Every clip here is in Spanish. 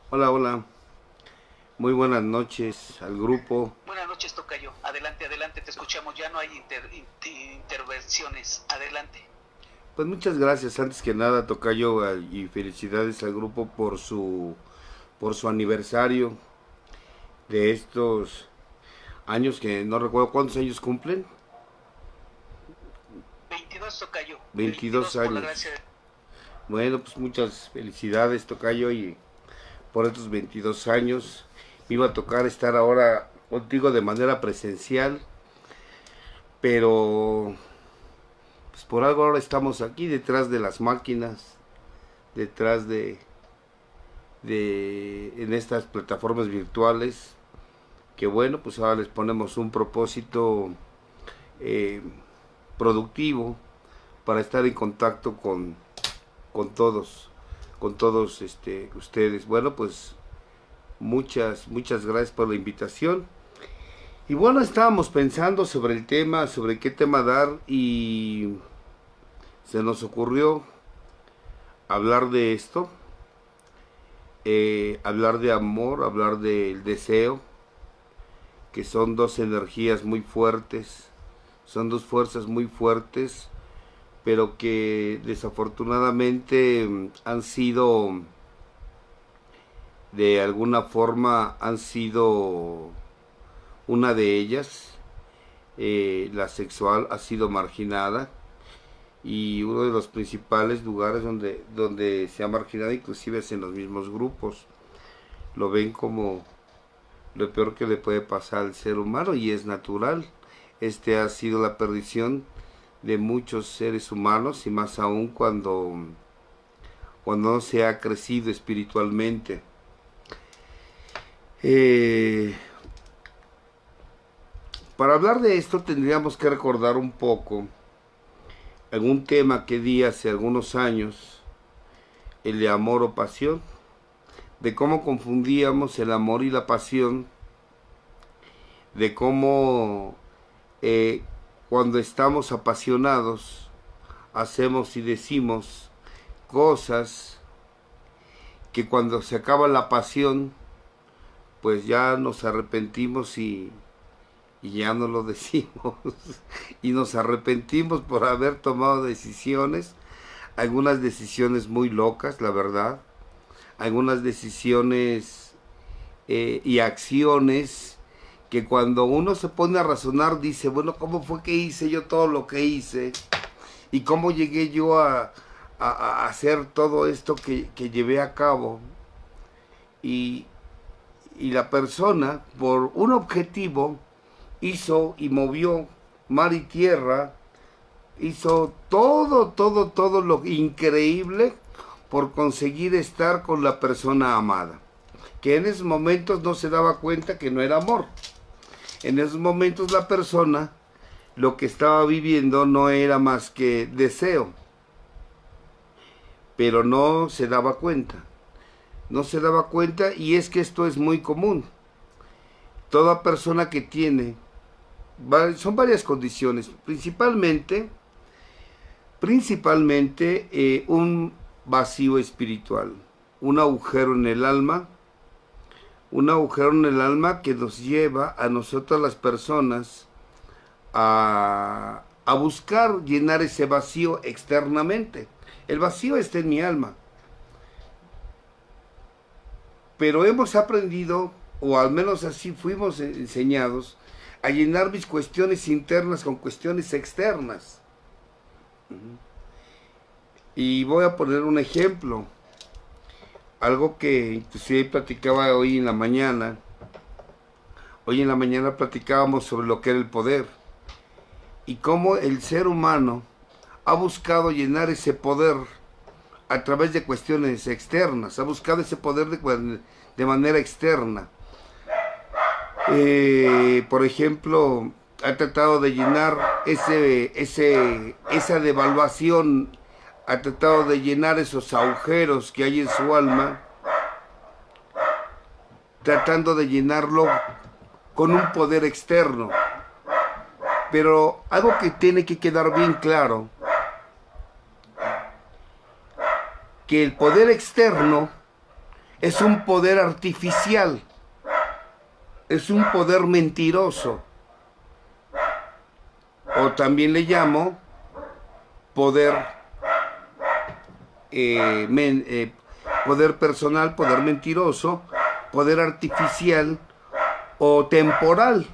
Hola, hola. Muy buenas noches al grupo. Buenas noches, tocayo. Adelante, adelante, te escuchamos. Ya no hay intervenciones. Adelante. Pues muchas gracias, antes que nada, tocayo, y felicidades al grupo por su aniversario de estos años que no recuerdo cuántos años cumplen. 22, tocayo. 22 22 por la años. gracia de... Bueno, pues muchas felicidades, tocayo, y por estos 22 años. Me iba a tocar estar ahora contigo de manera presencial, pero pues por algo ahora estamos aquí detrás de las máquinas, detrás en estas plataformas virtuales, que bueno, pues ahora les ponemos un propósito eh, productivo para estar en contacto con todos, ustedes. Bueno, pues muchas gracias por la invitación. Y bueno, estábamos pensando sobre el tema, sobre qué tema dar, y se nos ocurrió hablar de esto, hablar de amor, hablar del deseo, que son dos energías muy fuertes, son dos fuerzas muy fuertes, pero que desafortunadamente han sido, de alguna forma, han sido una de ellas, la sexual, ha sido marginada, y uno de los principales lugares donde se ha marginado inclusive es en los mismos grupos. Lo ven como lo peor que le puede pasar al ser humano, y es natural. Este ha sido la perdición de muchos seres humanos, y más aún cuando no se ha crecido espiritualmente. Eh, para hablar de esto tendríamos que recordar un poco algún tema que di hace algunos años, el de amor o pasión, de cómo confundíamos el amor y la pasión, de cómo eh, cuando estamos apasionados hacemos y decimos cosas que cuando se acaba la pasión pues ya nos arrepentimos, y ya no lo decimos. Y nos arrepentimos por haber tomado decisiones, algunas decisiones muy locas, la verdad, algunas decisiones y acciones que cuando uno se pone a razonar dice, bueno, ¿cómo fue que hice yo todo lo que hice? ¿Y cómo llegué yo a hacer todo esto que llevé a cabo? Y, y la persona, por un objetivo, hizo y movió mar y tierra, hizo todo lo increíble por conseguir estar con la persona amada, que en esos momentos no se daba cuenta que no era amor. En esos momentos la persona lo que estaba viviendo no era más que deseo, pero no se daba cuenta. No se daba cuenta, y es que esto es muy común. Toda persona que tiene, son varias condiciones, principalmente un vacío espiritual, un agujero en el alma, un agujero en el alma que nos lleva a nosotras las personas a buscar llenar ese vacío externamente. El vacío está en mi alma, pero hemos aprendido, o al menos así fuimos enseñados, a llenar mis cuestiones internas con cuestiones externas. Y voy a poner un ejemplo, algo que inclusive platicaba hoy en la mañana. Hoy en la mañana platicábamos sobre lo que era el poder, y cómo el ser humano ha buscado llenar ese poder a través de cuestiones externas, ha buscado ese poder de manera externa. Por ejemplo, ha tratado de llenar esa devaluación, ha tratado de llenar esos agujeros que hay en su alma, tratando de llenarlo con un poder externo. Pero algo que tiene que quedar bien claro, que el poder externo es un poder artificial, es un poder mentiroso, o también le llamo poder, poder personal, poder mentiroso, poder artificial o temporal.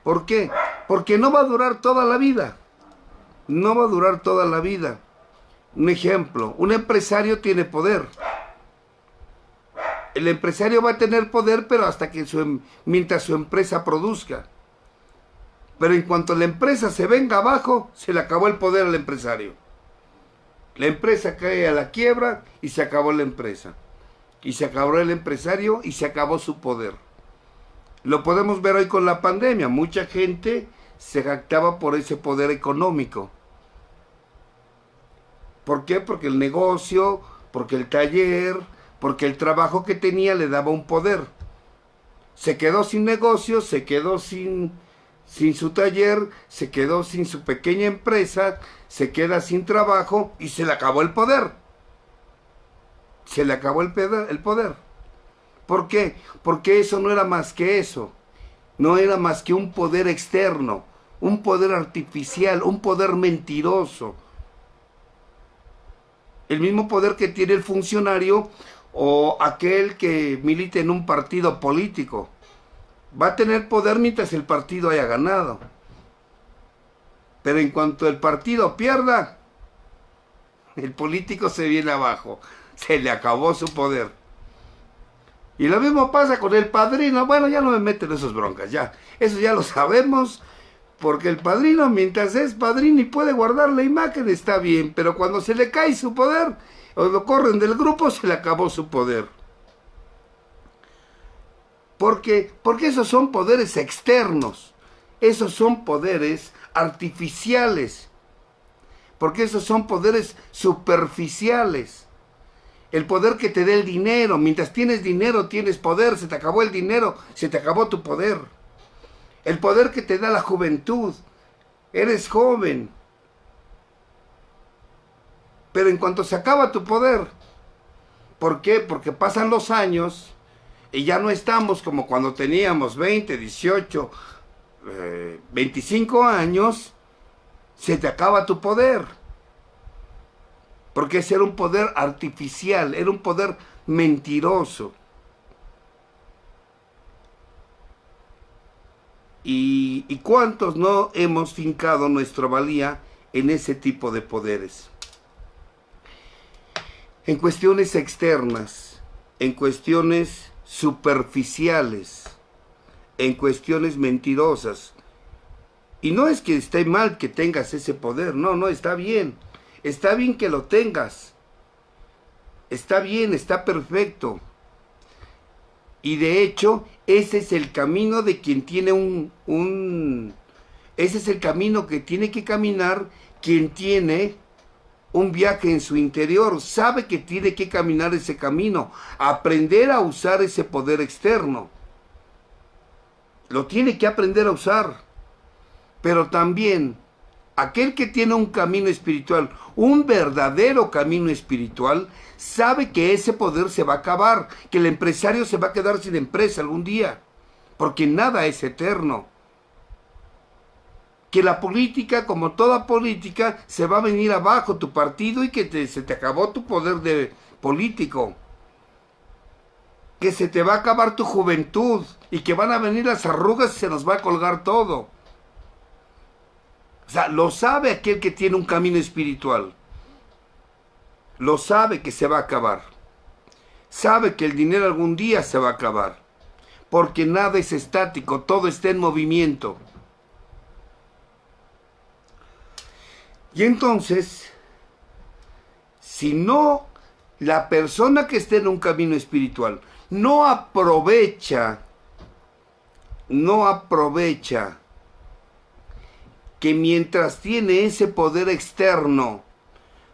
¿Por qué? Porque no va a durar toda la vida. No va a durar toda la vida. Un ejemplo, un empresario tiene poder. El empresario va a tener poder, pero hasta que mientras su empresa produzca. Pero en cuanto la empresa se venga abajo, se le acabó el poder al empresario. La empresa cae a la quiebra y se acabó la empresa. Y se acabó el empresario y se acabó su poder. Lo podemos ver hoy con la pandemia. Mucha gente se jactaba por ese poder económico. ¿Por qué? Porque el negocio, porque el taller, porque el trabajo que tenía le daba un poder. Se quedó sin negocio, se quedó sin su taller, se quedó sin su pequeña empresa, se queda sin trabajo y se le acabó el poder. Se le acabó el poder. ¿Por qué? Porque eso no era más que eso. No era más que un poder externo, un poder artificial, un poder mentiroso. El mismo poder que tiene el funcionario o aquel que milita en un partido político. Va a tener poder mientras el partido haya ganado. Pero en cuanto el partido pierda, el político se viene abajo. Se le acabó su poder. Y lo mismo pasa con el padrino. Bueno, ya no me meten en esas broncas, ya. Eso ya lo sabemos, porque el padrino, mientras es padrino y puede guardar la imagen, está bien. Pero cuando se le cae su poder, o lo corren del grupo, se le acabó su poder. Porque esos son poderes externos. Esos son poderes artificiales. Porque esos son poderes superficiales. El poder que te dé el dinero. Mientras tienes dinero, tienes poder. Se te acabó el dinero, se te acabó tu poder. El poder que te da la juventud. Eres joven. Pero en cuanto se acaba tu poder. ¿Por qué? Porque pasan los años y ya no estamos como cuando teníamos 20, 18, 25 años. Se te acaba tu poder. Porque ese era un poder artificial, era un poder mentiroso. ¿Y cuántos no hemos fincado nuestra valía en ese tipo de poderes? En cuestiones externas, en cuestiones superficiales, en cuestiones mentirosas. Y no es que esté mal que tengas ese poder, no, está bien. Está bien que lo tengas. Está bien, está perfecto. Y de hecho, ese es el camino de quien tiene ese es el camino que tiene que caminar quien tiene un viaje en su interior. Sabe que tiene que caminar ese camino. Aprender a usar ese poder externo. Lo tiene que aprender a usar. Pero también aquel que tiene un camino espiritual, un verdadero camino espiritual, sabe que ese poder se va a acabar, que el empresario se va a quedar sin empresa algún día, porque nada es eterno. Que la política, como toda política, se va a venir abajo tu partido y que se te acabó tu poder de político. Que se te va a acabar tu juventud y que van a venir las arrugas y se nos va a colgar todo. O sea, lo sabe aquel que tiene un camino espiritual. Lo sabe que se va a acabar. Sabe que el dinero algún día se va a acabar. Porque nada es estático, todo está en movimiento. Y entonces, si no, la persona que esté en un camino espiritual no aprovecha que mientras tiene ese poder externo,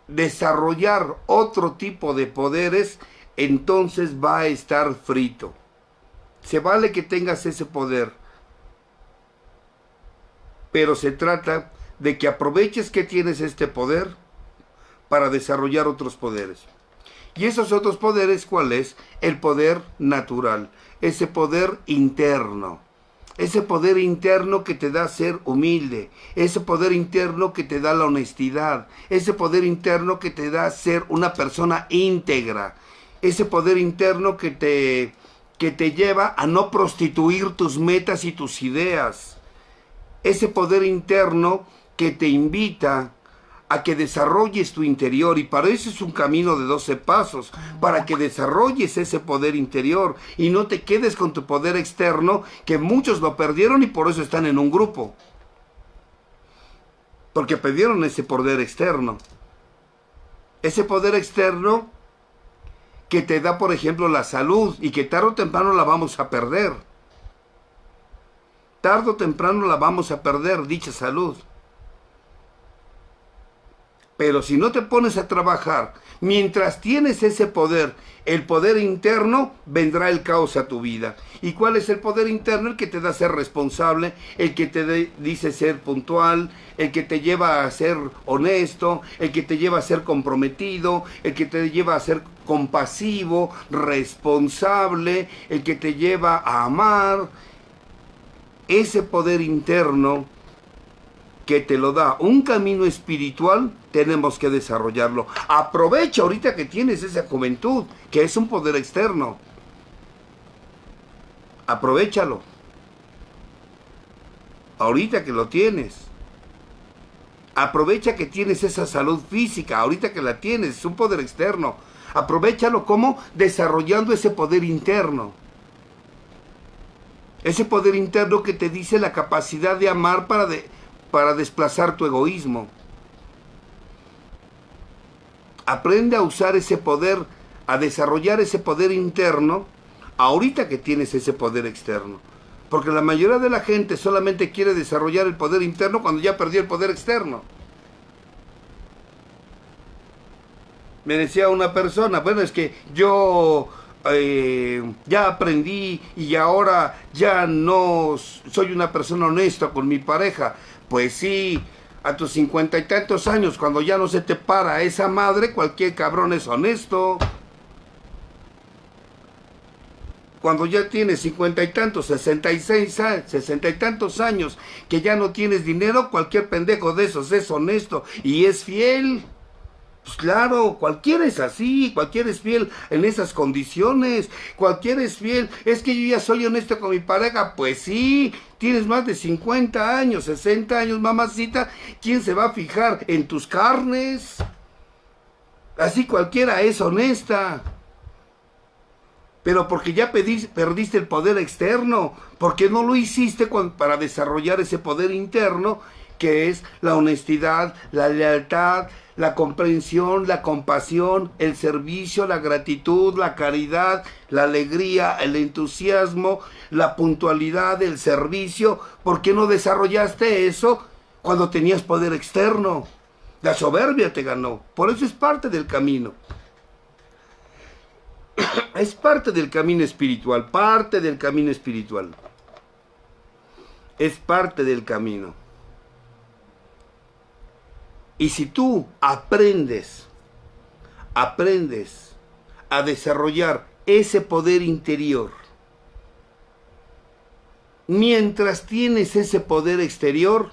desarrollar otro tipo de poderes, entonces va a estar frito. Se vale que tengas ese poder, pero se trata de que aproveches que tienes este poder para desarrollar otros poderes. ¿Y esos otros poderes cuáles? el poder natural, ese poder interno. Ese poder interno que te da ser humilde, ese poder interno que te da la honestidad, ese poder interno que te da ser una persona íntegra, ese poder interno que te lleva a no prostituir tus metas y tus ideas, ese poder interno que te invita a que desarrolles tu interior, y para eso es un camino de 12 pasos, para que desarrolles ese poder interior y no te quedes con tu poder externo, que muchos lo perdieron y por eso están en un grupo, porque perdieron ese poder externo que te da, por ejemplo, la salud, y que tarde o temprano la vamos a perder, dicha salud. Pero si no te pones a trabajar, mientras tienes ese poder, el poder interno, vendrá el caos a tu vida. ¿Y cuál es el poder interno? El que te da a ser responsable, el que te dice ser puntual, el que te lleva a ser honesto, el que te lleva a ser comprometido, el que te lleva a ser compasivo, responsable, el que te lleva a amar. Ese poder interno que te lo da un camino espiritual, tenemos que desarrollarlo. Aprovecha ahorita que tienes esa juventud, que es un poder externo. Aprovéchalo. Ahorita que lo tienes. Aprovecha que tienes esa salud física, ahorita que la tienes, es un poder externo. Aprovéchalo, ¿cómo? Desarrollando ese poder interno. Ese poder interno que te dice la capacidad de amar para desplazar tu egoísmo. Aprende a usar ese poder, a desarrollar ese poder interno, ahorita que tienes ese poder externo. Porque la mayoría de la gente solamente quiere desarrollar el poder interno cuando ya perdió el poder externo. Me decía una persona, bueno, es que yo ya aprendí y ahora ya no soy una persona honesta con mi pareja. Pues sí, a tus 50 y tantos años, cuando ya no se te para esa madre, cualquier cabrón es honesto. Cuando ya tienes 50 y tantos, 60 y tantos años, que ya no tienes dinero, cualquier pendejo de esos es honesto y es fiel. Pues claro, cualquiera es así, cualquiera es fiel en esas condiciones, cualquiera es fiel. Es que yo ya soy honesto con mi pareja. Pues sí, tienes más de 50 años, 60 años, mamacita. ¿Quién se va a fijar en tus carnes? Así cualquiera es honesta. Pero porque ya perdiste el poder externo, porque no lo hiciste para desarrollar ese poder interno, que es la honestidad, la lealtad, la comprensión, la compasión, el servicio, la gratitud, la caridad, la alegría, el entusiasmo, la puntualidad, el servicio. ¿Por qué no desarrollaste eso cuando tenías poder externo? La soberbia te ganó. Por eso es parte del camino. Es parte del camino espiritual, parte del camino espiritual. Es parte del camino. Y si tú aprendes a desarrollar ese poder interior, mientras tienes ese poder exterior,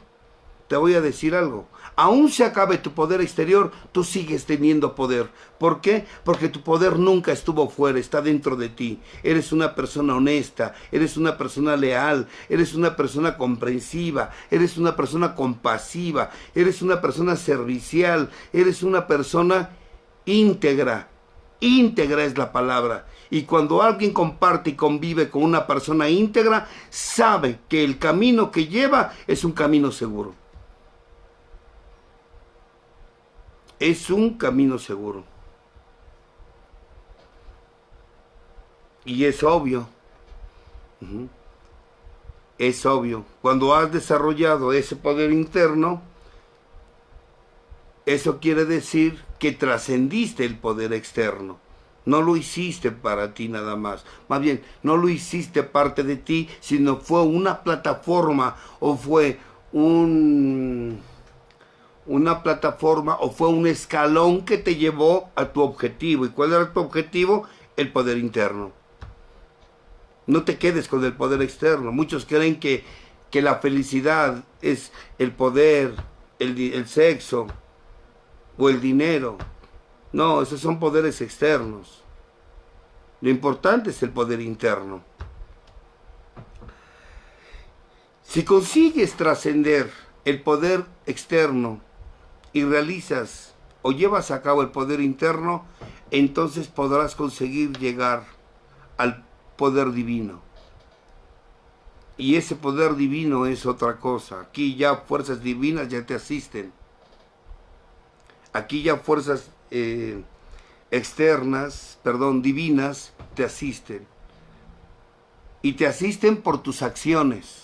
te voy a decir algo. Aún se acabe tu poder exterior, tú sigues teniendo poder. ¿Por qué? Porque tu poder nunca estuvo fuera, está dentro de ti. Eres una persona honesta, eres una persona leal, eres una persona comprensiva, eres una persona compasiva, eres una persona servicial, eres una persona íntegra. Íntegra es la palabra. Y cuando alguien comparte y convive con una persona íntegra, sabe que el camino que lleva es un camino seguro. Es un camino seguro. Y es obvio. Es obvio. Cuando has desarrollado ese poder interno, eso quiere decir que trascendiste el poder externo. No lo hiciste para ti nada más. Más bien, no lo hiciste parte de ti, sino fue una plataforma o fue una plataforma o fue un escalón que te llevó a tu objetivo. ¿Y cuál era tu objetivo? el poder interno. No te quedes con el poder externo. Muchos creen que la felicidad es el poder, el sexo o el dinero. No, esos son poderes externos. Lo importante es el poder interno. Si consigues trascender el poder externo y realizas o llevas a cabo el poder interno, entonces podrás conseguir llegar al poder divino. Y ese poder divino es otra cosa. Aquí ya fuerzas divinas ya te asisten. Aquí ya fuerzas divinas te asisten. Y te asisten por tus acciones.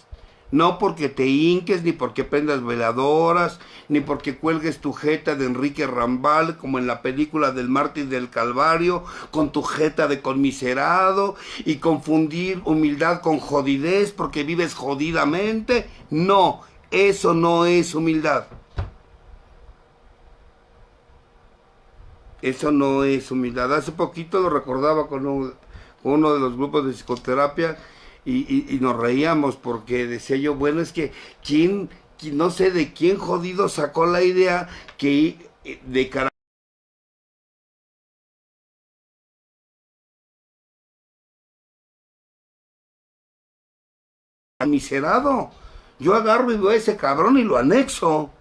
No porque te hinques, ni porque prendas veladoras, ni porque cuelgues tu jeta de Enrique Rambal, como en la película del Mártir del Calvario, con tu jeta de conmiserado, y confundir humildad con jodidez porque vives jodidamente. No, eso no es humildad. Eso no es humildad. Hace poquito lo recordaba con uno de los grupos de psicoterapia, y nos reíamos porque decía yo, bueno, es que no sé de quién jodido sacó la idea que de cara miserado. Yo agarro y veo a ese cabrón y lo anexo.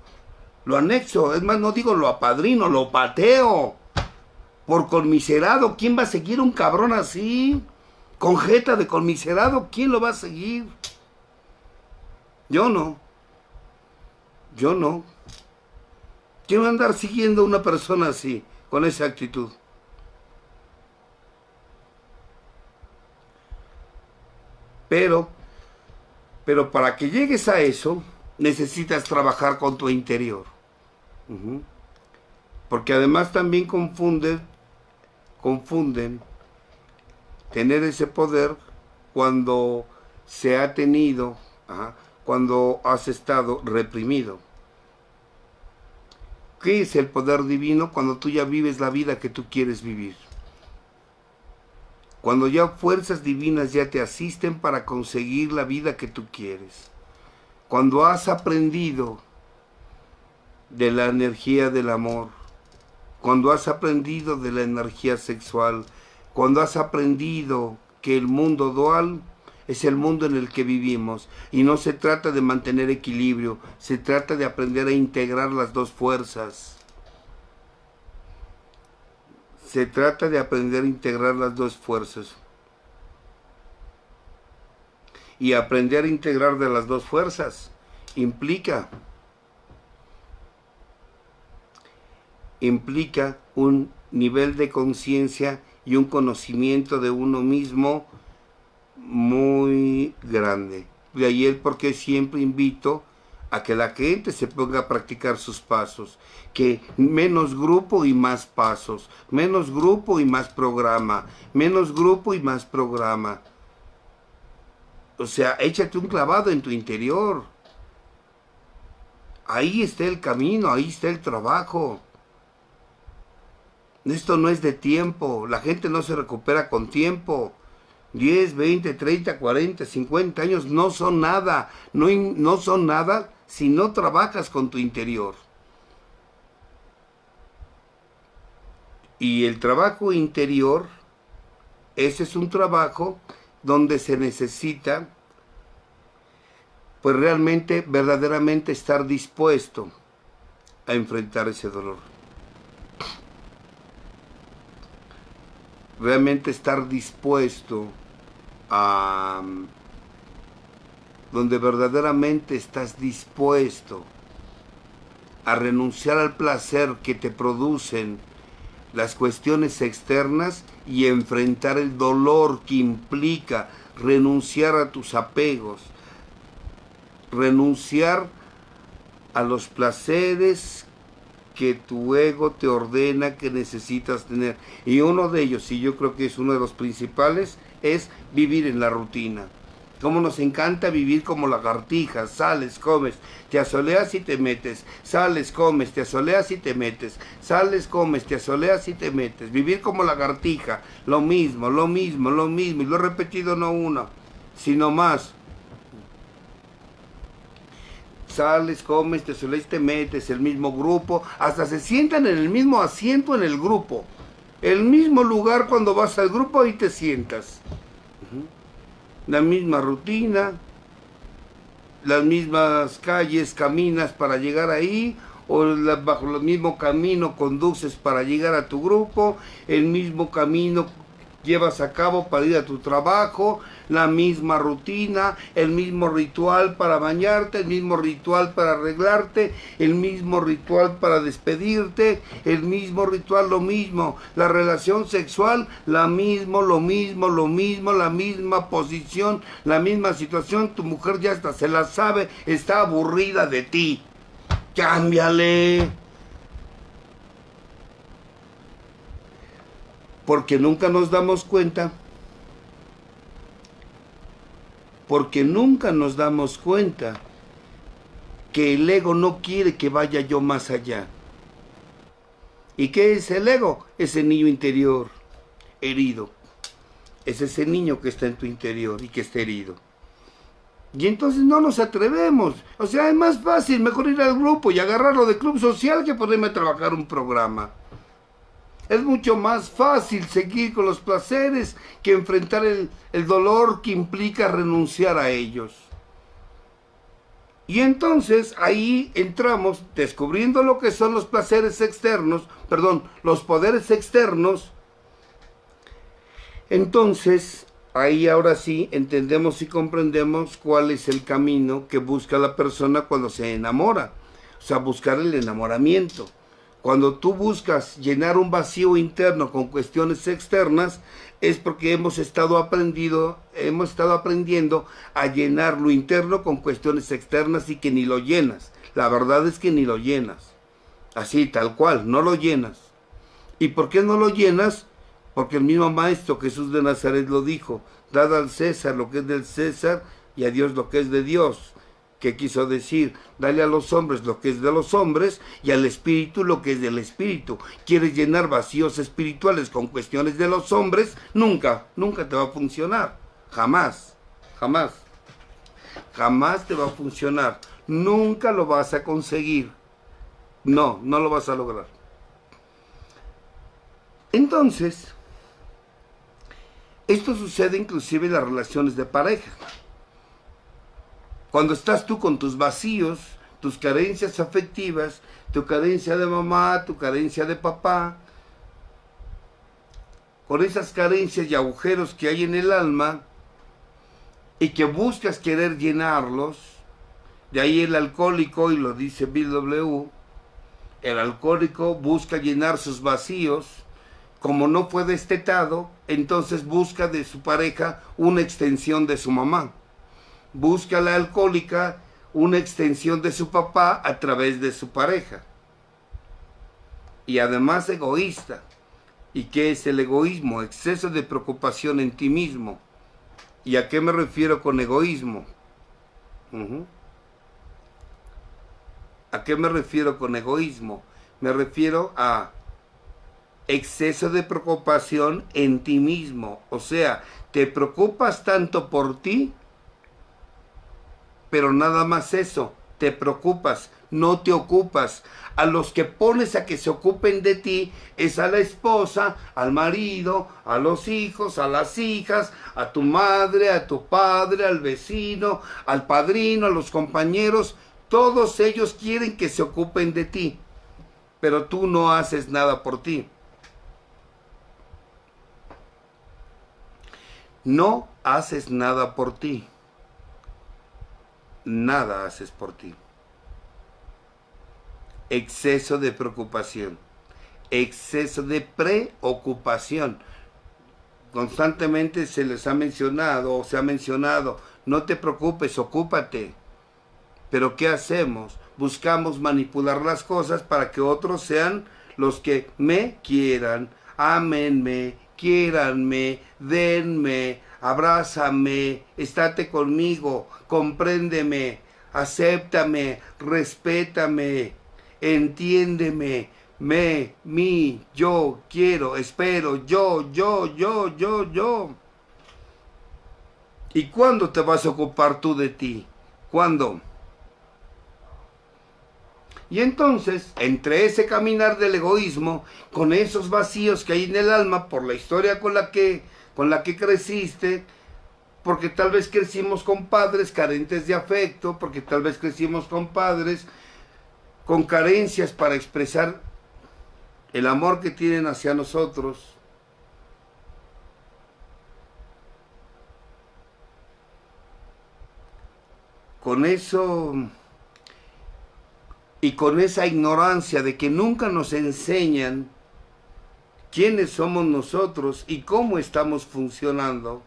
Es más, no digo lo apadrino, lo pateo. Por conmiserado, ¿quién va a seguir un cabrón así? Con jeta de conmiserado, ¿quién lo va a seguir? Yo no. ¿Quién va a andar siguiendo a una persona así, con esa actitud? Pero para que llegues a eso, necesitas trabajar con tu interior. Porque además también confunden tener ese poder cuando se ha tenido, cuando has estado reprimido. ¿Qué es el poder divino? Cuando tú ya vives la vida que tú quieres vivir. Cuando ya fuerzas divinas ya te asisten para conseguir la vida que tú quieres. Cuando has aprendido de la energía del amor. Cuando has aprendido de la energía sexual. Cuando has aprendido que el mundo dual es el mundo en el que vivimos y no se trata de mantener equilibrio, se trata de aprender a integrar las dos fuerzas. Se trata de aprender a integrar las dos fuerzas. Y aprender a integrar de las dos fuerzas implica un nivel de conciencia y un conocimiento de uno mismo muy grande. De ahí el por qué siempre invito a que la gente se ponga a practicar sus pasos, que menos grupo y más pasos, menos grupo y más programa, menos grupo y más programa. O sea, échate un clavado en tu interior. Ahí está el camino, ahí está el trabajo. Esto no es de tiempo, la gente no se recupera con tiempo. 10, 20, 30, 40, 50 años no son nada, no son nada si no trabajas con tu interior. Y el trabajo interior, ese es un trabajo donde se necesita, pues realmente, verdaderamente estar dispuesto a enfrentar ese dolor. Realmente estar dispuesto a donde verdaderamente estás dispuesto a renunciar al placer que te producen las cuestiones externas y enfrentar el dolor que implica renunciar a tus apegos, renunciar a los placeres que tu ego te ordena que necesitas tener. Y uno de ellos, y yo creo que es uno de los principales, es vivir en la rutina. Cómo nos encanta vivir como lagartijas, sales, comes, te asoleas y te metes, sales, comes, te asoleas y te metes, sales, comes, te asoleas y te metes. Vivir como lagartija, lo mismo, lo mismo, lo mismo, y lo he repetido no uno, sino más. Sales, comes, te asoleas y te metes, el mismo grupo, hasta se sientan en el mismo asiento en el grupo. El mismo lugar cuando vas al grupo y te sientas. La misma rutina, las mismas calles caminas para llegar ahí, o bajo el mismo camino conduces para llegar a tu grupo, el mismo camino llevas a cabo para ir a tu trabajo, la misma rutina, el mismo ritual para bañarte, el mismo ritual para arreglarte, el mismo ritual para despedirte, el mismo ritual, lo mismo, la relación sexual, lo mismo, la misma posición, la misma situación. Tu mujer ya hasta se la sabe, está aburrida de ti. Cámbiale. Porque nunca nos damos cuenta, que el ego no quiere que vaya yo más allá. ¿Y qué es el ego? Ese niño interior herido. Es ese niño que está en tu interior y que está herido. Y entonces no nos atrevemos. O sea, es más fácil, mejor ir al grupo y agarrarlo de club social que ponerme a trabajar un programa. Es mucho más fácil seguir con los placeres que enfrentar el dolor que implica renunciar a ellos. Y entonces ahí entramos descubriendo lo que son los placeres externos, los poderes externos. Entonces ahí ahora sí entendemos y comprendemos cuál es el camino que busca la persona cuando se enamora. O sea, buscar el enamoramiento. Cuando tú buscas llenar un vacío interno con cuestiones externas, es porque hemos estado aprendiendo a llenar lo interno con cuestiones externas y que ni lo llenas. La verdad es que ni lo llenas. Así, tal cual, no lo llenas. ¿Y por qué no lo llenas? Porque el mismo Maestro Jesús de Nazaret lo dijo: dad al César lo que es del César y a Dios lo que es de Dios. ¿Qué quiso decir? Dale a los hombres lo que es de los hombres y al espíritu lo que es del espíritu. ¿Quieres llenar vacíos espirituales con cuestiones de los hombres? Nunca te va a funcionar. Jamás te va a funcionar. Nunca lo vas a conseguir. No lo vas a lograr. Entonces, esto sucede inclusive en las relaciones de pareja. Cuando estás tú con tus vacíos, tus carencias afectivas, tu carencia de mamá, tu carencia de papá, con esas carencias y agujeros que hay en el alma y que buscas querer llenarlos, de ahí el alcohólico, y lo dice Bill W., el alcohólico busca llenar sus vacíos. Como no fue destetado, entonces busca de su pareja una extensión de su mamá. Busca la alcohólica una extensión de su papá a través de su pareja. Y además egoísta. ¿Y qué es el egoísmo? Exceso de preocupación en ti mismo. ¿Y a qué me refiero con egoísmo? ¿A qué me refiero con egoísmo? Me refiero a exceso de preocupación en ti mismo. O sea, te preocupas tanto por ti, pero nada más eso, te preocupas, no te ocupas. A los que pones a que se ocupen de ti es a la esposa, al marido, a los hijos, a las hijas, a tu madre, a tu padre, al vecino, al padrino, a los compañeros. Todos ellos quieren que se ocupen de ti, pero tú no haces nada por ti. No haces nada por ti. Nada haces por ti. Exceso de preocupación, exceso de preocupación. Constantemente se les ha mencionado o se ha mencionado: no te preocupes, ocúpate. Pero ¿qué hacemos? Buscamos manipular las cosas para que otros sean los que me quieran, ámenme, quiéranme, denme, abrázame, estate conmigo, compréndeme, acéptame, respétame, entiéndeme, mi, yo, quiero, espero, yo. ¿Y cuándo te vas a ocupar tú de ti? ¿Cuándo? Y entonces, entre ese caminar del egoísmo, con esos vacíos que hay en el alma por la historia con la que creciste, porque tal vez crecimos con padres carentes de afecto, porque tal vez crecimos con padres con carencias para expresar el amor que tienen hacia nosotros. Con eso y con esa ignorancia de que nunca nos enseñan quiénes somos nosotros y cómo estamos funcionando,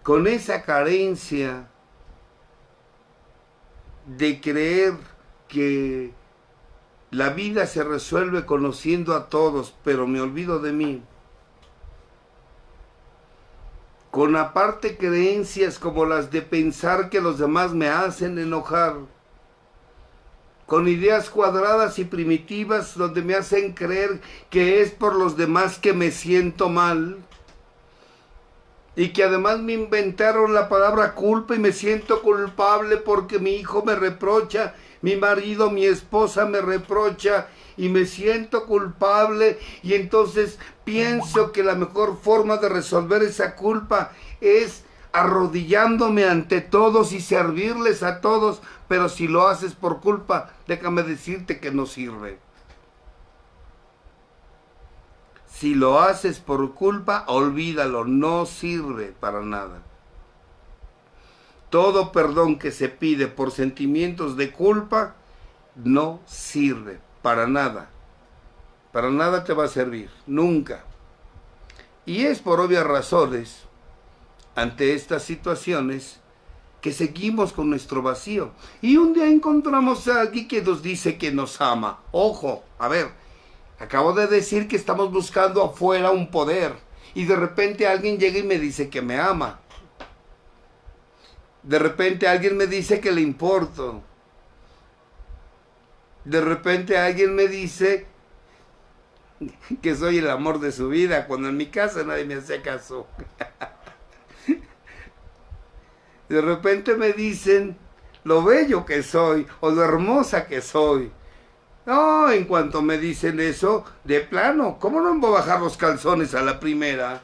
con esa carencia de creer que la vida se resuelve conociendo a todos, pero me olvido de mí. Con aparte creencias como las de pensar que los demás me hacen enojar, con ideas cuadradas y primitivas donde me hacen creer que es por los demás que me siento mal, y que además me inventaron la palabra culpa y me siento culpable porque mi hijo me reprocha, mi marido, mi esposa me reprocha y me siento culpable, y entonces pienso que la mejor forma de resolver esa culpa es arrodillándome ante todos y servirles a todos, pero si lo haces por culpa, déjame decirte que no sirve. Si lo haces por culpa, olvídalo, no sirve para nada. Todo perdón que se pide por sentimientos de culpa no sirve para nada. Para nada te va a servir, nunca. Y es por obvias razones, ante estas situaciones, que seguimos con nuestro vacío. Y un día encontramos a alguien que nos dice que nos ama. Ojo, a ver, acabo de decir que estamos buscando afuera un poder, y de repente alguien llega y me dice que me ama. De repente alguien me dice que le importo. De repente alguien me dice que soy el amor de su vida, cuando en mi casa nadie me hace caso. De repente me dicen lo bello que soy o lo hermosa que soy. No, en cuanto me dicen eso, de plano, ¿cómo no me voy a bajar los calzones a la primera?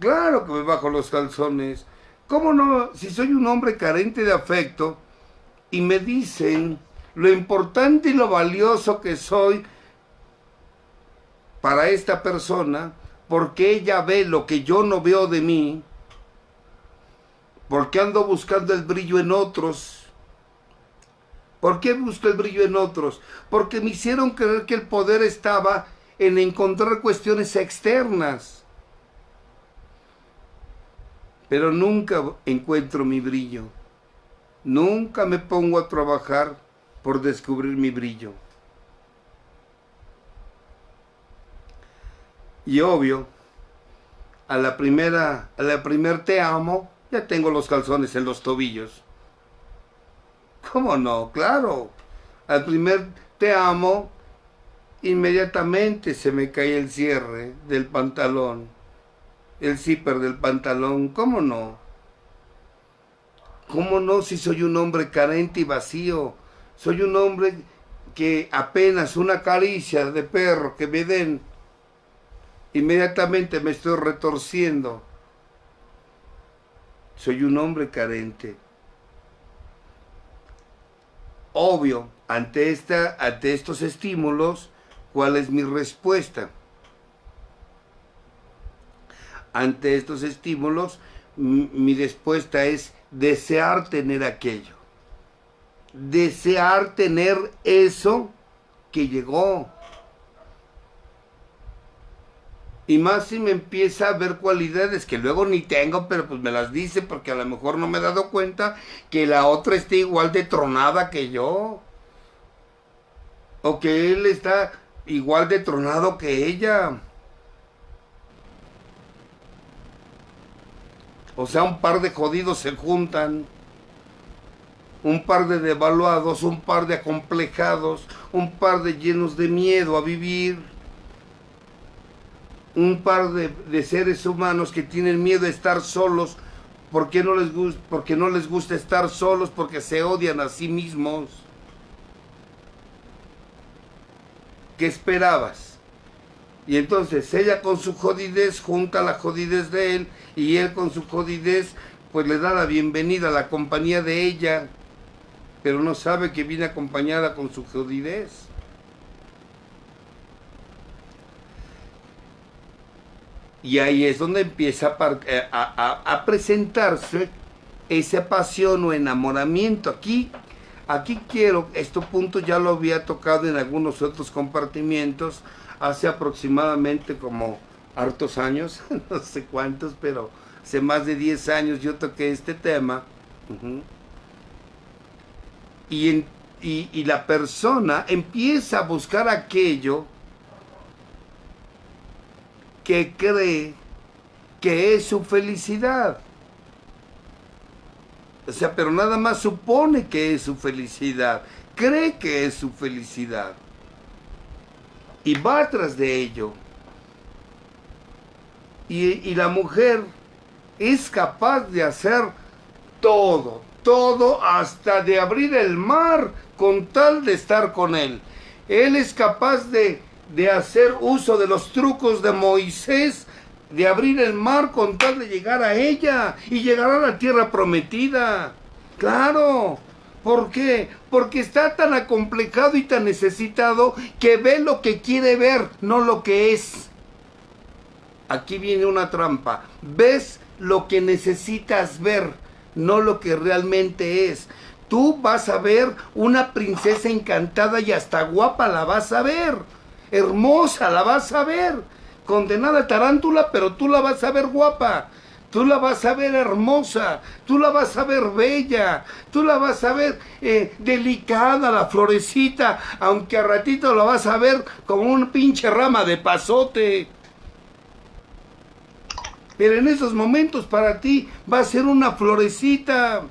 Claro que me bajo los calzones. ¿Cómo no? Si soy un hombre carente de afecto y me dicen lo importante y lo valioso que soy para esta persona, porque ella ve lo que yo no veo de mí, porque ando buscando el brillo en otros. ¿Por qué busco el brillo en otros? Porque me hicieron creer que el poder estaba en encontrar cuestiones externas. Pero nunca encuentro mi brillo. Nunca me pongo a trabajar por descubrir mi brillo. Y obvio, a la primer te amo, ya tengo los calzones en los tobillos. ¿Cómo no? Claro. Al primer te amo, inmediatamente se me cae el cierre del pantalón, el zipper del pantalón. ¿Cómo no? ¿Cómo no si soy un hombre carente y vacío? Soy un hombre que apenas una caricia de perro que me den, inmediatamente me estoy retorciendo. Soy un hombre carente. Obvio, ante estos estímulos, ¿cuál es mi respuesta? Ante estos estímulos, mi respuesta es desear tener aquello. Desear tener eso que llegó. Y más si me empieza a ver cualidades que luego ni tengo, pero pues me las dice porque a lo mejor no me he dado cuenta que la otra esté igual de tronada que yo. O que él está igual de tronado que ella. O sea, un par de jodidos se juntan, un par de devaluados, un par de acomplejados, un par de llenos de miedo a vivir, un par de seres humanos que tienen miedo a estar solos, porque no les gusta estar solos, porque se odian a sí mismos. ¿Qué esperabas? Y entonces ella con su jodidez junta la jodidez de él, y él con su jodidez pues le da la bienvenida a la compañía de ella, pero no sabe que viene acompañada con su jodidez. Y ahí es donde empieza a presentarse esa pasión o enamoramiento. Aquí quiero, este punto ya lo había tocado en algunos otros compartimientos, hace aproximadamente como hartos años, no sé cuántos, pero hace más de 10 años yo toqué este tema. Y la persona empieza a buscar aquello que cree que es su felicidad. O sea, pero nada más supone que es su felicidad, cree que es su felicidad y va tras de ello. Y la mujer es capaz de hacer todo hasta de abrir el mar con tal de estar con él. Él es capaz de hacer uso de los trucos de Moisés, de abrir el mar con tal de llegar a ella y llegar a la tierra prometida. Claro. ¿Por qué? Porque está tan acomplejado y tan necesitado que ve lo que quiere ver, no lo que es. Aquí viene una trampa. Ves lo que necesitas ver, no lo que realmente es. Tú vas a ver una princesa encantada y hasta guapa la vas a ver. Hermosa la vas a ver. Condenada tarántula, pero tú la vas a ver guapa. Tú la vas a ver hermosa, tú la vas a ver bella, tú la vas a ver delicada, la florecita, aunque a ratito la vas a ver como una pinche rama de pasote. Pero en esos momentos para ti va a ser una florecita,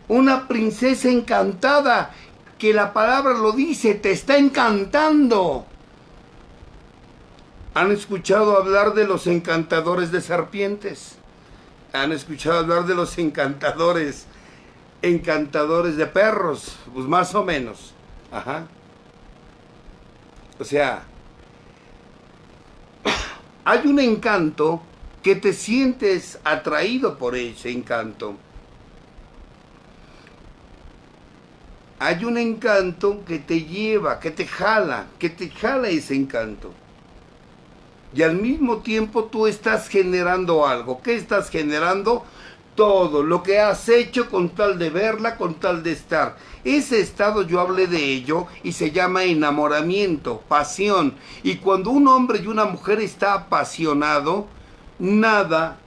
una princesa encantada, que la palabra lo dice, te está encantando. ¿Han escuchado hablar de los encantadores de serpientes? ¿Han escuchado hablar de los encantadores de perros? Pues más o menos. Ajá. O sea, hay un encanto que te sientes atraído por ese encanto. Hay un encanto que te lleva, que te jala ese encanto. Y al mismo tiempo tú estás generando algo. ¿Qué estás generando? Todo lo que has hecho con tal de verla, con tal de estar. Ese estado yo hablé de ello y se llama enamoramiento, pasión. Y cuando un hombre y una mujer está apasionado, nada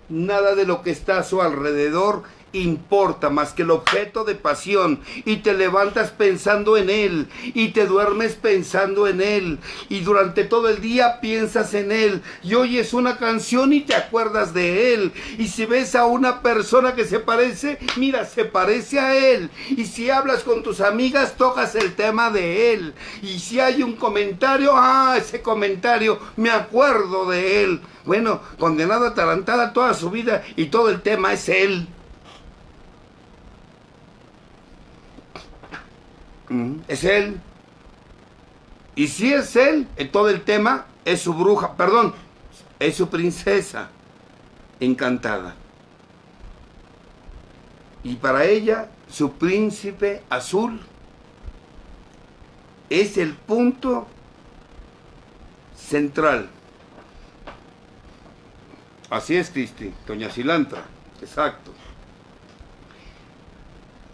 de lo que está a su alrededor importa más que el objeto de pasión, y te levantas pensando en él y te duermes pensando en él y durante todo el día piensas en él y oyes una canción y te acuerdas de él, y si ves a una persona que se parece, mira, se parece a él, y si hablas con tus amigas tocas el tema de él, y si hay un comentario, ese comentario me acuerdo de él. Bueno, condenada atarantada toda su vida y todo el tema es él. Es él. Y si es él, todo el tema es su bruja, perdón, es su princesa encantada. Y para ella, su príncipe azul es el punto central. Así es, Cristi, doña Cilantra, exacto.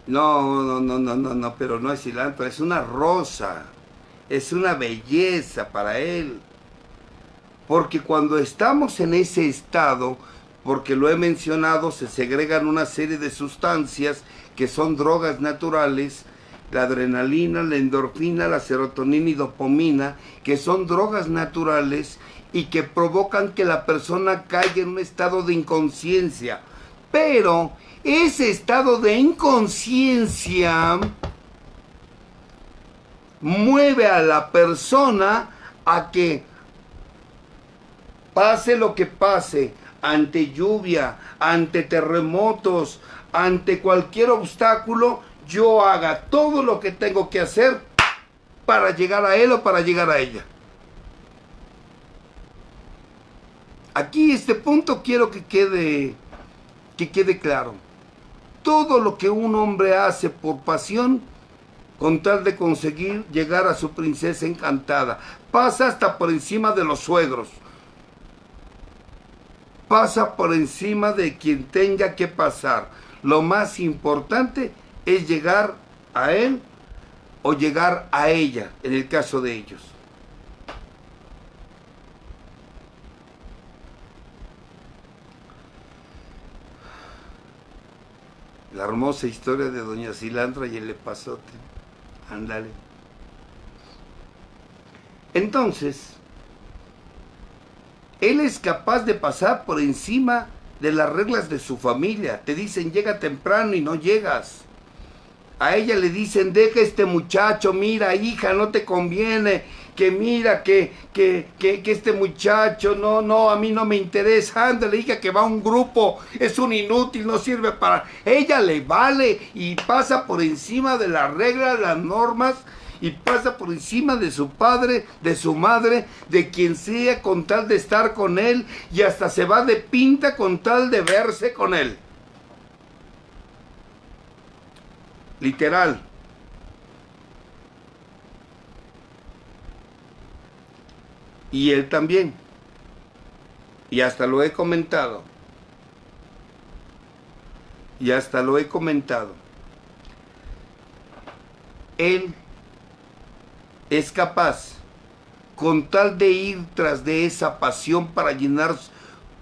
No, pero no es cilantro, es una rosa, es una belleza para él. Porque cuando estamos en ese estado, porque lo he mencionado, se segregan una serie de sustancias que son drogas naturales, la adrenalina, la endorfina, la serotonina y dopamina, que son drogas naturales y que provocan que la persona caiga en un estado de inconsciencia. Pero ese estado de inconsciencia mueve a la persona a que pase lo que pase, ante lluvia, ante terremotos, ante cualquier obstáculo, yo haga todo lo que tengo que hacer para llegar a él o para llegar a ella. Aquí este punto quiero que quede claro. Todo lo que un hombre hace por pasión, con tal de conseguir llegar a su princesa encantada, pasa hasta por encima de los suegros, pasa por encima de quien tenga que pasar. Lo más importante es llegar a él o llegar a ella, en el caso de ellos. La hermosa historia de doña Cilandra y el epazote. Ándale. Entonces, él es capaz de pasar por encima de las reglas de su familia. Te dicen, llega temprano y no llegas. A ella le dicen, deja este muchacho, mira, hija, no te conviene, que mira, que este muchacho, no, a mí no me interesa, ándale, hija, que va a un grupo, es un inútil, no sirve para... Ella le vale y pasa por encima de las reglas, las normas, y pasa por encima de su padre, de su madre, de quien sea, con tal de estar con él, y hasta se va de pinta con tal de verse con él. Literal. Y él también. Y hasta lo he comentado. Él es capaz, con tal de ir tras de esa pasión para llenar,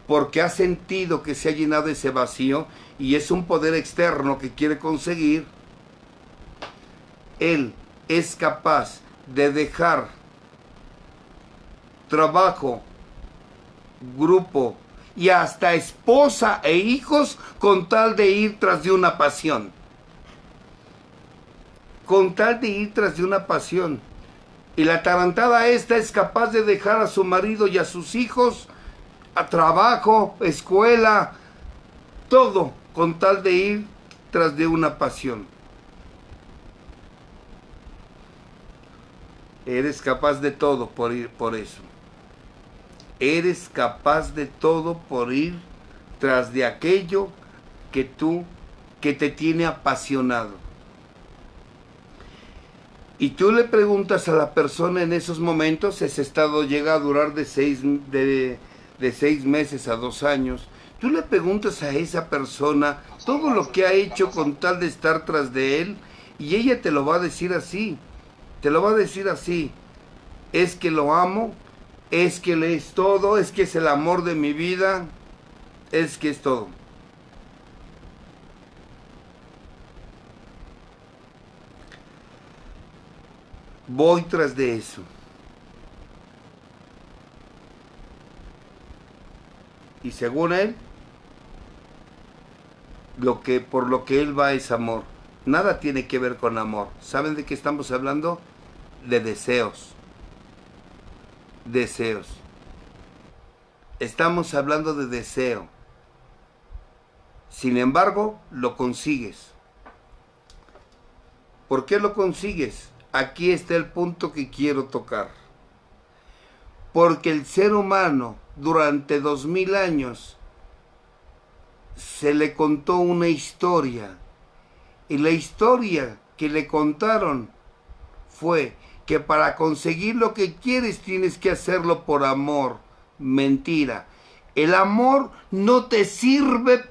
porque ha sentido que se ha llenado ese vacío y es un poder externo que quiere conseguir, él es capaz de dejar trabajo, grupo y hasta esposa e hijos con tal de ir tras de una pasión. Con tal de ir tras de una pasión. Y la atarantada esta es capaz de dejar a su marido y a sus hijos, a trabajo, escuela, todo con tal de ir tras de una pasión. Eres capaz de todo por ir por eso. Eres capaz de todo por ir tras de aquello que te tiene apasionado. Y tú le preguntas a la persona en esos momentos, ese estado llega a durar de 6 meses a 2 años. Tú le preguntas a esa persona todo lo que ha hecho con tal de estar tras de él y ella te lo va a decir así. Te lo va a decir así, es que lo amo, es que le es todo, es que es el amor de mi vida, es que es todo. Voy tras de eso. Y según él, por lo que él va es amor. Nada tiene que ver con amor. ¿Saben de qué estamos hablando? De deseos. Deseos. Estamos hablando de deseo. Sin embargo, lo consigues. ¿Por qué lo consigues? Aquí está el punto que quiero tocar. Porque el ser humano, durante 2000 años, se le contó una historia. Y la historia que le contaron fue que para conseguir lo que quieres tienes que hacerlo por amor. Mentira. El amor no te sirve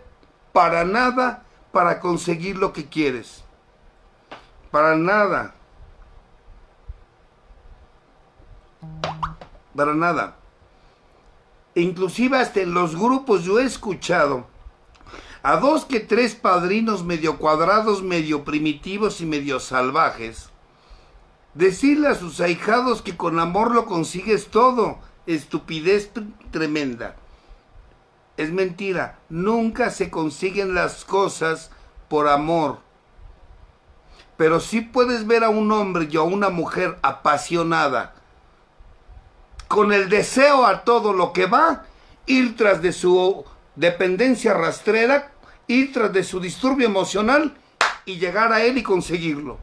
para nada para conseguir lo que quieres. Para nada. Para nada. Inclusive hasta en los grupos yo he escuchado a 2 que 3 padrinos medio cuadrados, medio primitivos y medio salvajes, decirle a sus ahijados que con amor lo consigues todo. Estupidez tremenda. Es mentira. Nunca se consiguen las cosas por amor. Pero sí puedes ver a un hombre y a una mujer apasionada, con el deseo a todo lo que va, ir tras de su dependencia rastrera, ir tras de su disturbio emocional y llegar a él y conseguirlo.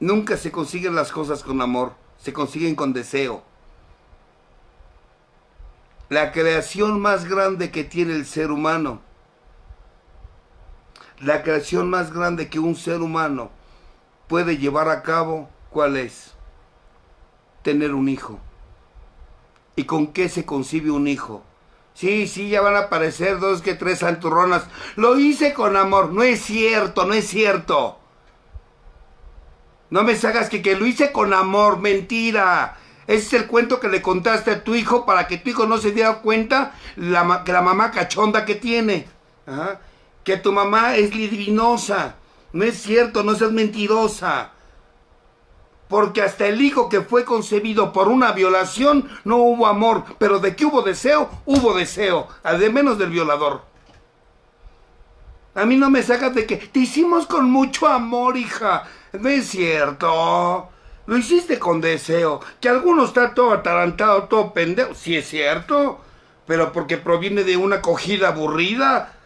Nunca se consiguen las cosas con amor, se consiguen con deseo. La creación más grande que tiene el ser humano, la creación más grande que un ser humano puede llevar a cabo, ¿cuál es? Tener un hijo. ¿Y con qué se concibe un hijo? Sí, ya van a aparecer 2 que 3 santurronas. Lo hice con amor. No es cierto, no es cierto. No me hagas que lo hice con amor. Mentira. Ese es el cuento que le contaste a tu hijo para que tu hijo no se diera cuenta que la mamá cachonda que tiene. ¿Ah? Que tu mamá es libidinosa. No es cierto, no seas mentirosa. Porque hasta el hijo que fue concebido por una violación no hubo amor. Pero de que hubo deseo, al de menos del violador. A mí no me sacas de que te hicimos con mucho amor, hija. No es cierto. Lo hiciste con deseo. Que alguno está todo atarantado, todo pendejo. Sí es cierto. Pero porque proviene de una acogida aburrida.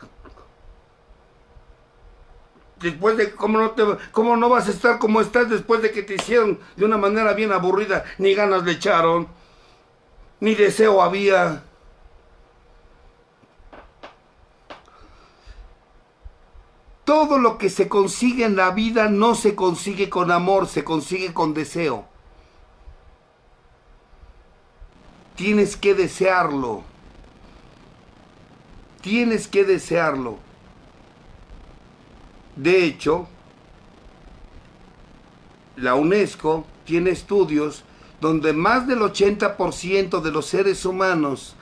Después de cómo no vas a estar como estás después de que te hicieron de una manera bien aburrida, ni ganas le echaron, ni deseo había. Todo lo que se consigue en la vida no se consigue con amor, se consigue con deseo. Tienes que desearlo. Tienes que desearlo. De hecho, la UNESCO tiene estudios donde más del 80% de los seres humanos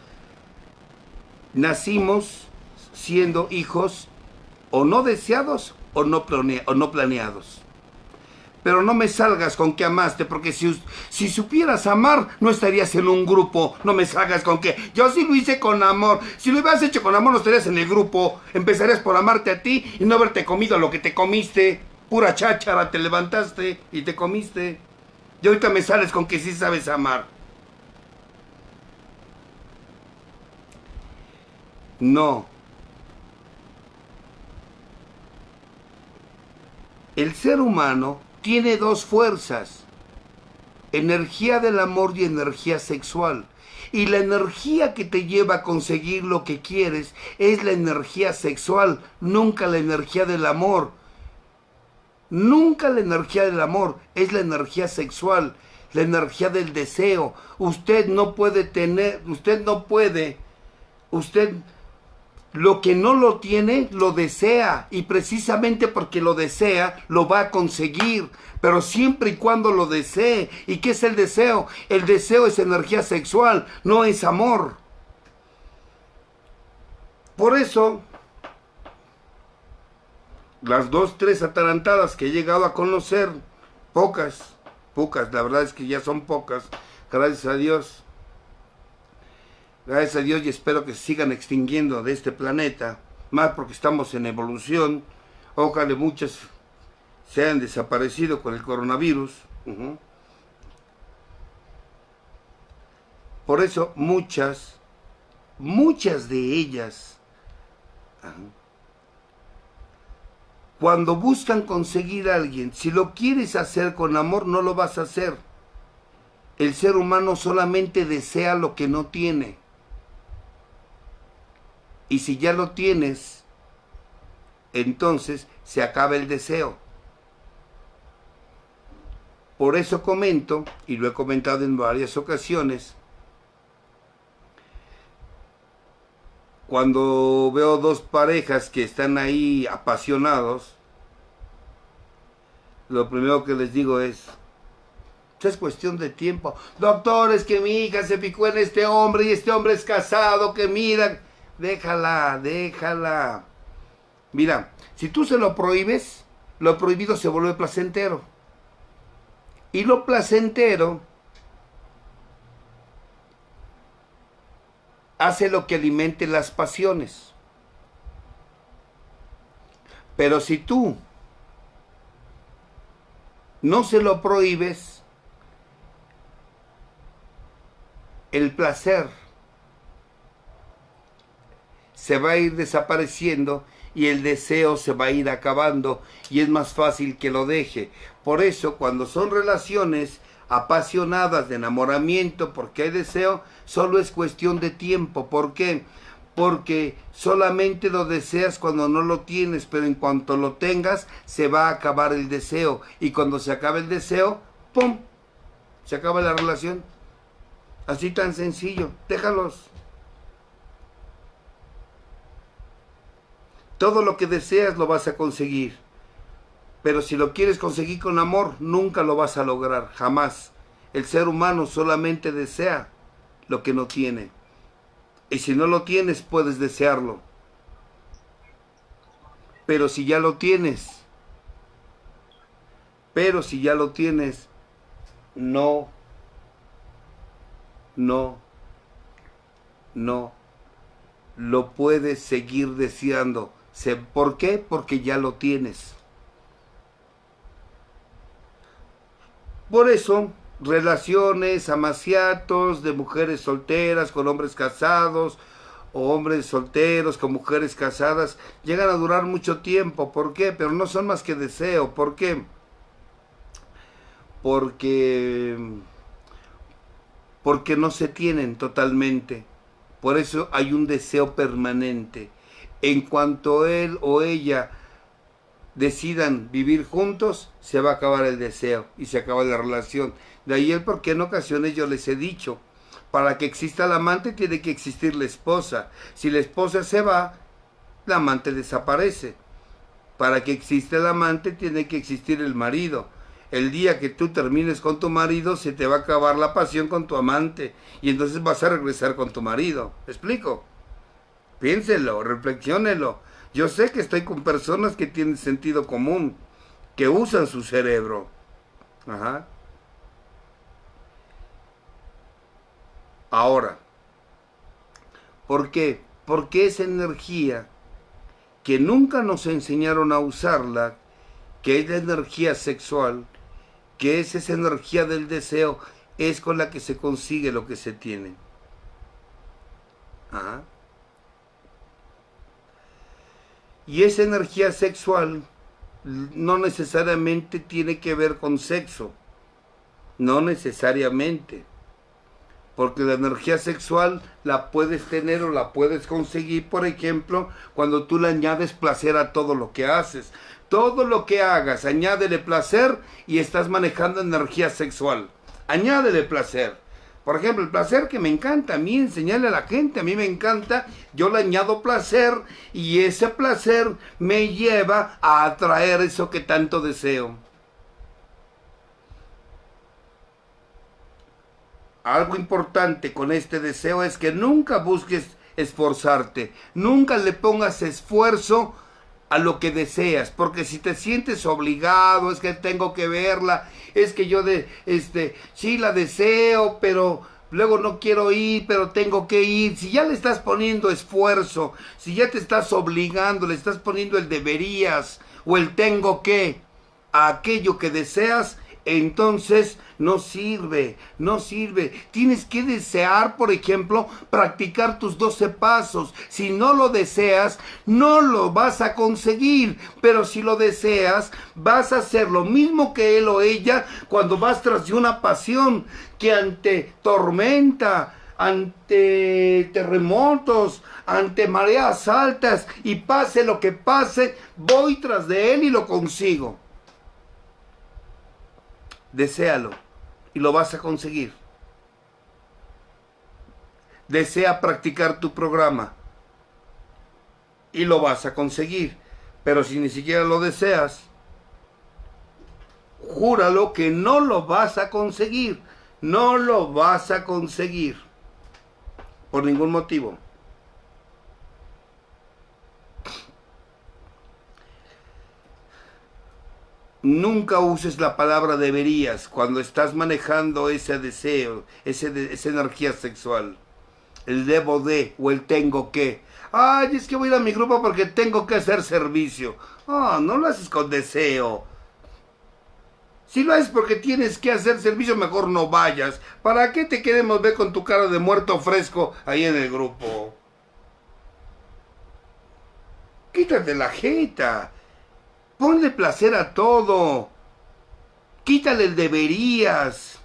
nacimos siendo hijos o no deseados o no planeados. Pero no me salgas con que amaste, porque si supieras amar, no estarías en un grupo. No me salgas con que yo sí lo hice con amor. Si lo hubieras hecho con amor, no estarías en el grupo. Empezarías por amarte a ti y no haberte comido lo que te comiste. Pura cháchara, te levantaste y te comiste. Y ahorita me sales con que sí sabes amar. No. El ser humano tiene 2 fuerzas, energía del amor y energía sexual. Y la energía que te lleva a conseguir lo que quieres es la energía sexual, nunca la energía del amor. Nunca la energía del amor, es la energía sexual, la energía del deseo. Usted lo que no lo tiene, lo desea. Y precisamente porque lo desea, lo va a conseguir. Pero siempre y cuando lo desee. ¿Y qué es el deseo? El deseo es energía sexual, no es amor. Por eso, las 2, 3 atarantadas que he llegado a conocer, pocas, la verdad es que ya son pocas, gracias a Dios. Gracias a Dios, y espero que se sigan extinguiendo de este planeta, más porque estamos en evolución. Ojalá muchas se hayan desaparecido con el coronavirus. Por eso muchas de ellas, cuando buscan conseguir a alguien, si lo quieres hacer con amor, no lo vas a hacer. El ser humano solamente desea lo que no tiene. Y si ya lo tienes, entonces se acaba el deseo. Por eso comento, y lo he comentado en varias ocasiones, cuando veo 2 parejas que están ahí apasionados, lo primero que les digo es, Es cuestión de tiempo. Doctor, es que mi hija se picó en este hombre y este hombre es casado, que mira. Déjala, déjala. Mira, si tú se lo prohíbes, lo prohibido se vuelve placentero. Y lo placentero hace lo que alimente las pasiones. Pero si tú no se lo prohíbes, el placer se va a ir desapareciendo y el deseo se va a ir acabando y es más fácil que lo deje. Por eso, cuando son relaciones apasionadas de enamoramiento, porque hay deseo, solo es cuestión de tiempo. ¿Por qué? Porque solamente lo deseas cuando no lo tienes, pero en cuanto lo tengas, se va a acabar el deseo. Y cuando se acabe el deseo, ¡pum!, se acaba la relación. Así tan sencillo, déjalos. Todo lo que deseas lo vas a conseguir. Pero si lo quieres conseguir con amor, nunca lo vas a lograr, jamás. El ser humano solamente desea lo que no tiene. Y si no lo tienes, puedes desearlo. Pero si ya lo tienes, no lo puedes seguir deseando. ¿Por qué? Porque ya lo tienes. Por eso, relaciones, amaciatos de mujeres solteras con hombres casados, o hombres solteros con mujeres casadas, llegan a durar mucho tiempo. ¿Por qué? Pero no son más que deseo. ¿Por qué? Porque no se tienen totalmente. Por eso hay un deseo permanente. En cuanto él o ella decidan vivir juntos, se va a acabar el deseo y se acaba la relación. De ahí el por qué en ocasiones yo les he dicho, para que exista el amante tiene que existir la esposa. Si la esposa se va, la amante desaparece. Para que exista el amante tiene que existir el marido. El día que tú termines con tu marido, se te va a acabar la pasión con tu amante y entonces vas a regresar con tu marido. ¿Me explico? Piénselo, reflexiónelo. Yo sé que estoy con personas que tienen sentido común, que usan su cerebro. Ajá. Ahora, ¿por qué? Porque esa energía que nunca nos enseñaron a usarla, que es la energía sexual, que es esa energía del deseo, es con la que se consigue lo que se tiene. Ajá. Y esa energía sexual no necesariamente tiene que ver con sexo. No necesariamente. Porque la energía sexual la puedes tener o la puedes conseguir, por ejemplo, cuando tú le añades placer a todo lo que haces. Todo lo que hagas, añádele placer y estás manejando energía sexual. Añádele placer. Por ejemplo, el placer que me encanta a mí, enseñarle a la gente, a mí me encanta, yo le añado placer y ese placer me lleva a atraer eso que tanto deseo. Algo importante con este deseo es que nunca busques esforzarte, nunca le pongas esfuerzo a lo que deseas, porque si te sientes obligado, es que tengo que verla, es que yo sí la deseo, pero luego no quiero ir, pero tengo que ir. Si ya le estás poniendo esfuerzo, si ya te estás obligando, le estás poniendo el deberías o el tengo que a aquello que deseas, entonces no sirve, no sirve. Tienes que desear, por ejemplo, practicar tus 12 pasos. Si no lo deseas, no lo vas a conseguir. Pero si lo deseas, vas a hacer lo mismo que él o ella cuando vas tras de una pasión, que ante tormenta, ante terremotos, ante mareas altas, y pase lo que pase, voy tras de él y lo consigo. Deséalo y lo vas a conseguir. Desea practicar tu programa y lo vas a conseguir. Pero si ni siquiera lo deseas, Júralo que no lo vas a conseguir. No lo vas a conseguir. Por ningún motivo. Nunca uses la palabra deberías cuando estás manejando ese deseo, esa energía sexual. El debo de o el tengo que. Ay, es que voy a ir a mi grupo porque tengo que hacer servicio. Ah, no lo haces con deseo. Si lo haces porque tienes que hacer servicio, mejor no vayas. ¿Para qué te queremos ver con tu cara de muerto fresco ahí en el grupo? Quítate la jeta. Ponle placer a todo. Quítale el deberías.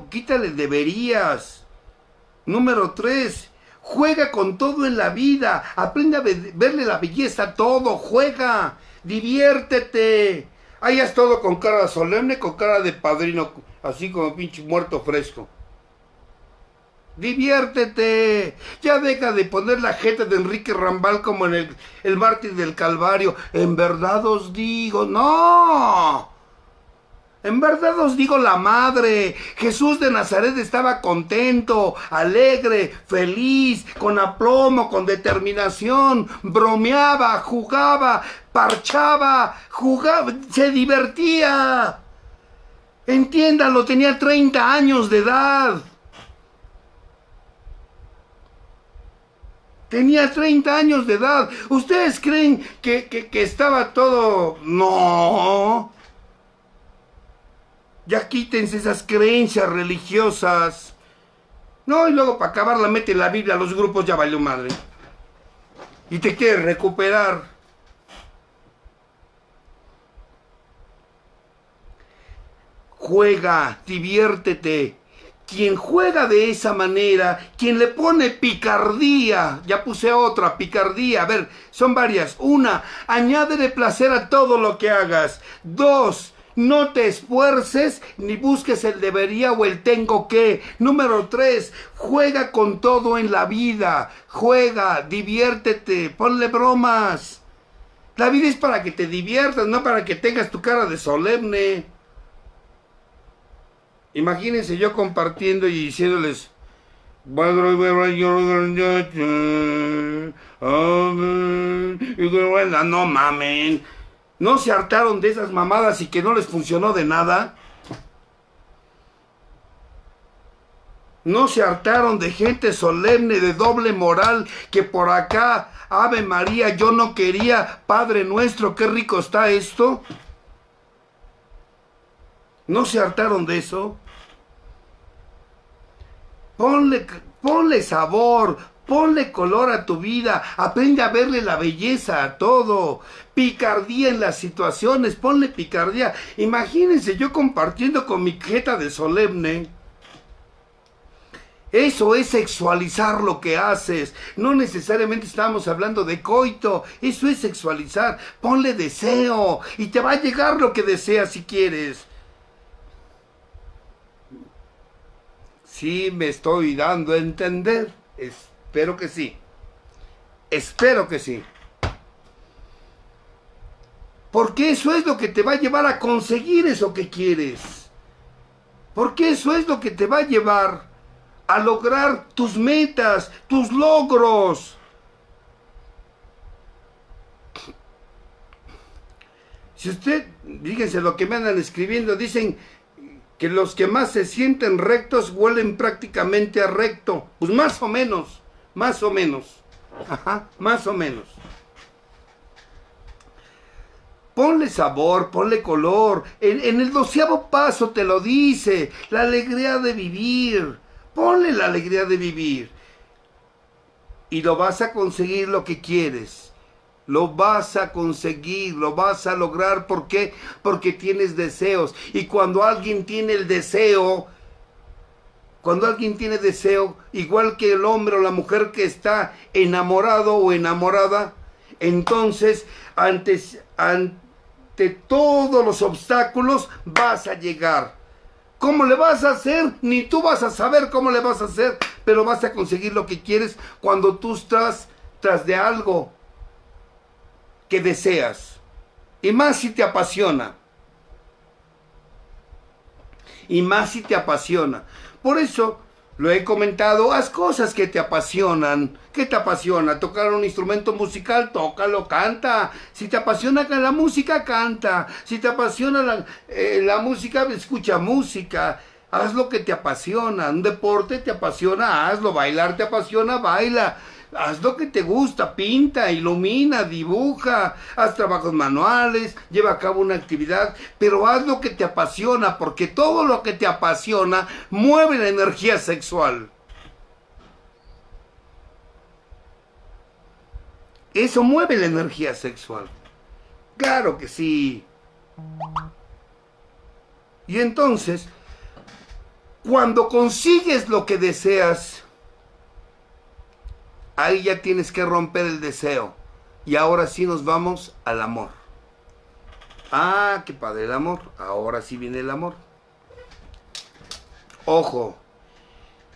Quítale el deberías. Número 3. Juega con todo en la vida. Aprende a verle la belleza a todo. Juega. Diviértete. Hayas todo con cara solemne, con cara de padrino. Así como pinche muerto fresco. Diviértete. Ya deja de poner la jeta de Enrique Rambal como en el mártir del Calvario. En verdad os digo, no. En verdad os digo la madre. Jesús de Nazaret estaba contento, alegre, feliz, con aplomo, con determinación. Bromeaba, jugaba, parchaba, jugaba, se divertía. Entiéndalo, tenía 30 años de edad. Tenía 30 años de edad. ¿Ustedes creen que estaba todo...? No. Ya quítense esas creencias religiosas. No, y luego para acabarla mete la Biblia a los grupos, ya valió madre. Y te quieres recuperar. Juega, diviértete. Quien juega de esa manera, quien le pone picardía, ya puse otra, picardía, a ver, son varias. 1, añádele placer a todo lo que hagas. 2, no te esfuerces ni busques el debería o el tengo que. Número 3, juega con todo en la vida. Juega, diviértete, ponle bromas. La vida es para que te diviertas, no para que tengas tu cara de solemne. Imagínense yo compartiendo y diciéndoles, no mamen, ¿no se hartaron de esas mamadas y que no les funcionó de nada? ¿No se hartaron de gente solemne, de doble moral, que por acá, Ave María, yo no quería, Padre Nuestro, qué rico está esto? ¿No se hartaron de eso? Ponle sabor, ponle color a tu vida, aprende a verle la belleza a todo, picardía en las situaciones, ponle picardía. Imagínense yo compartiendo con mi jeta de solemne. Eso es sexualizar lo que haces. No necesariamente estamos hablando de coito. Eso es sexualizar. Ponle deseo y te va a llegar lo que deseas si quieres. Sí me estoy dando a entender. Espero que sí. Espero que sí. Porque eso es lo que te va a llevar a conseguir eso que quieres. Porque eso es lo que te va a llevar a lograr tus metas, tus logros. Si usted, fíjense lo que me andan escribiendo, dicen que los que más se sienten rectos huelen prácticamente a recto. Pues más o menos, más o menos. Ajá, más o menos. Ponle sabor, ponle color. En el 12º paso te lo dice, la alegría de vivir. Ponle la alegría de vivir. Y lo vas a conseguir lo que quieres. Lo vas a conseguir, lo vas a lograr. ¿Por qué? Porque tienes deseos. Y cuando alguien tiene el deseo, igual que el hombre o la mujer que está enamorado o enamorada, entonces ante todos los obstáculos vas a llegar. ¿Cómo le vas a hacer? Ni tú vas a saber cómo le vas a hacer, pero vas a conseguir lo que quieres cuando tú estás tras de algo que deseas. Y más si te apasiona. Y más si te apasiona. Por eso lo he comentado, haz cosas que te apasionan. ¿Qué te apasiona? ¿Tocar un instrumento musical? Tócalo, canta. Si te apasiona la música, canta. Si te apasiona la música, escucha música. Haz lo que te apasiona. Un deporte te apasiona, hazlo. Bailar te apasiona, baila. Haz lo que te gusta, pinta, ilumina, dibuja, haz trabajos manuales, lleva a cabo una actividad, pero haz lo que te apasiona, porque todo lo que te apasiona mueve la energía sexual. Eso mueve la energía sexual. Claro que sí. Y entonces, cuando consigues lo que deseas, ahí ya tienes que romper el deseo. Y ahora sí nos vamos al amor. Ah, qué padre el amor. Ahora sí viene el amor. Ojo,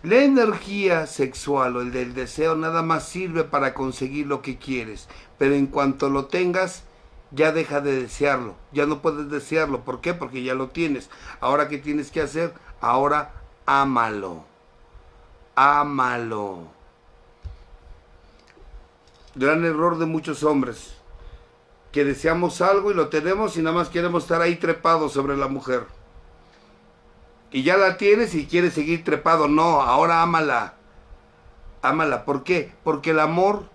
la energía sexual o el del deseo nada más sirve para conseguir lo que quieres. Pero en cuanto lo tengas, ya deja de desearlo. Ya no puedes desearlo. ¿Por qué? Porque ya lo tienes. Ahora, ¿qué tienes que hacer? Ahora, ámalo. Ámalo. Gran error de muchos hombres, que deseamos algo y lo tenemos y nada más queremos estar ahí trepados sobre la mujer. Y ya la tienes y quieres seguir trepado. No, ahora ámala. Ámala. ¿Por qué? Porque el amor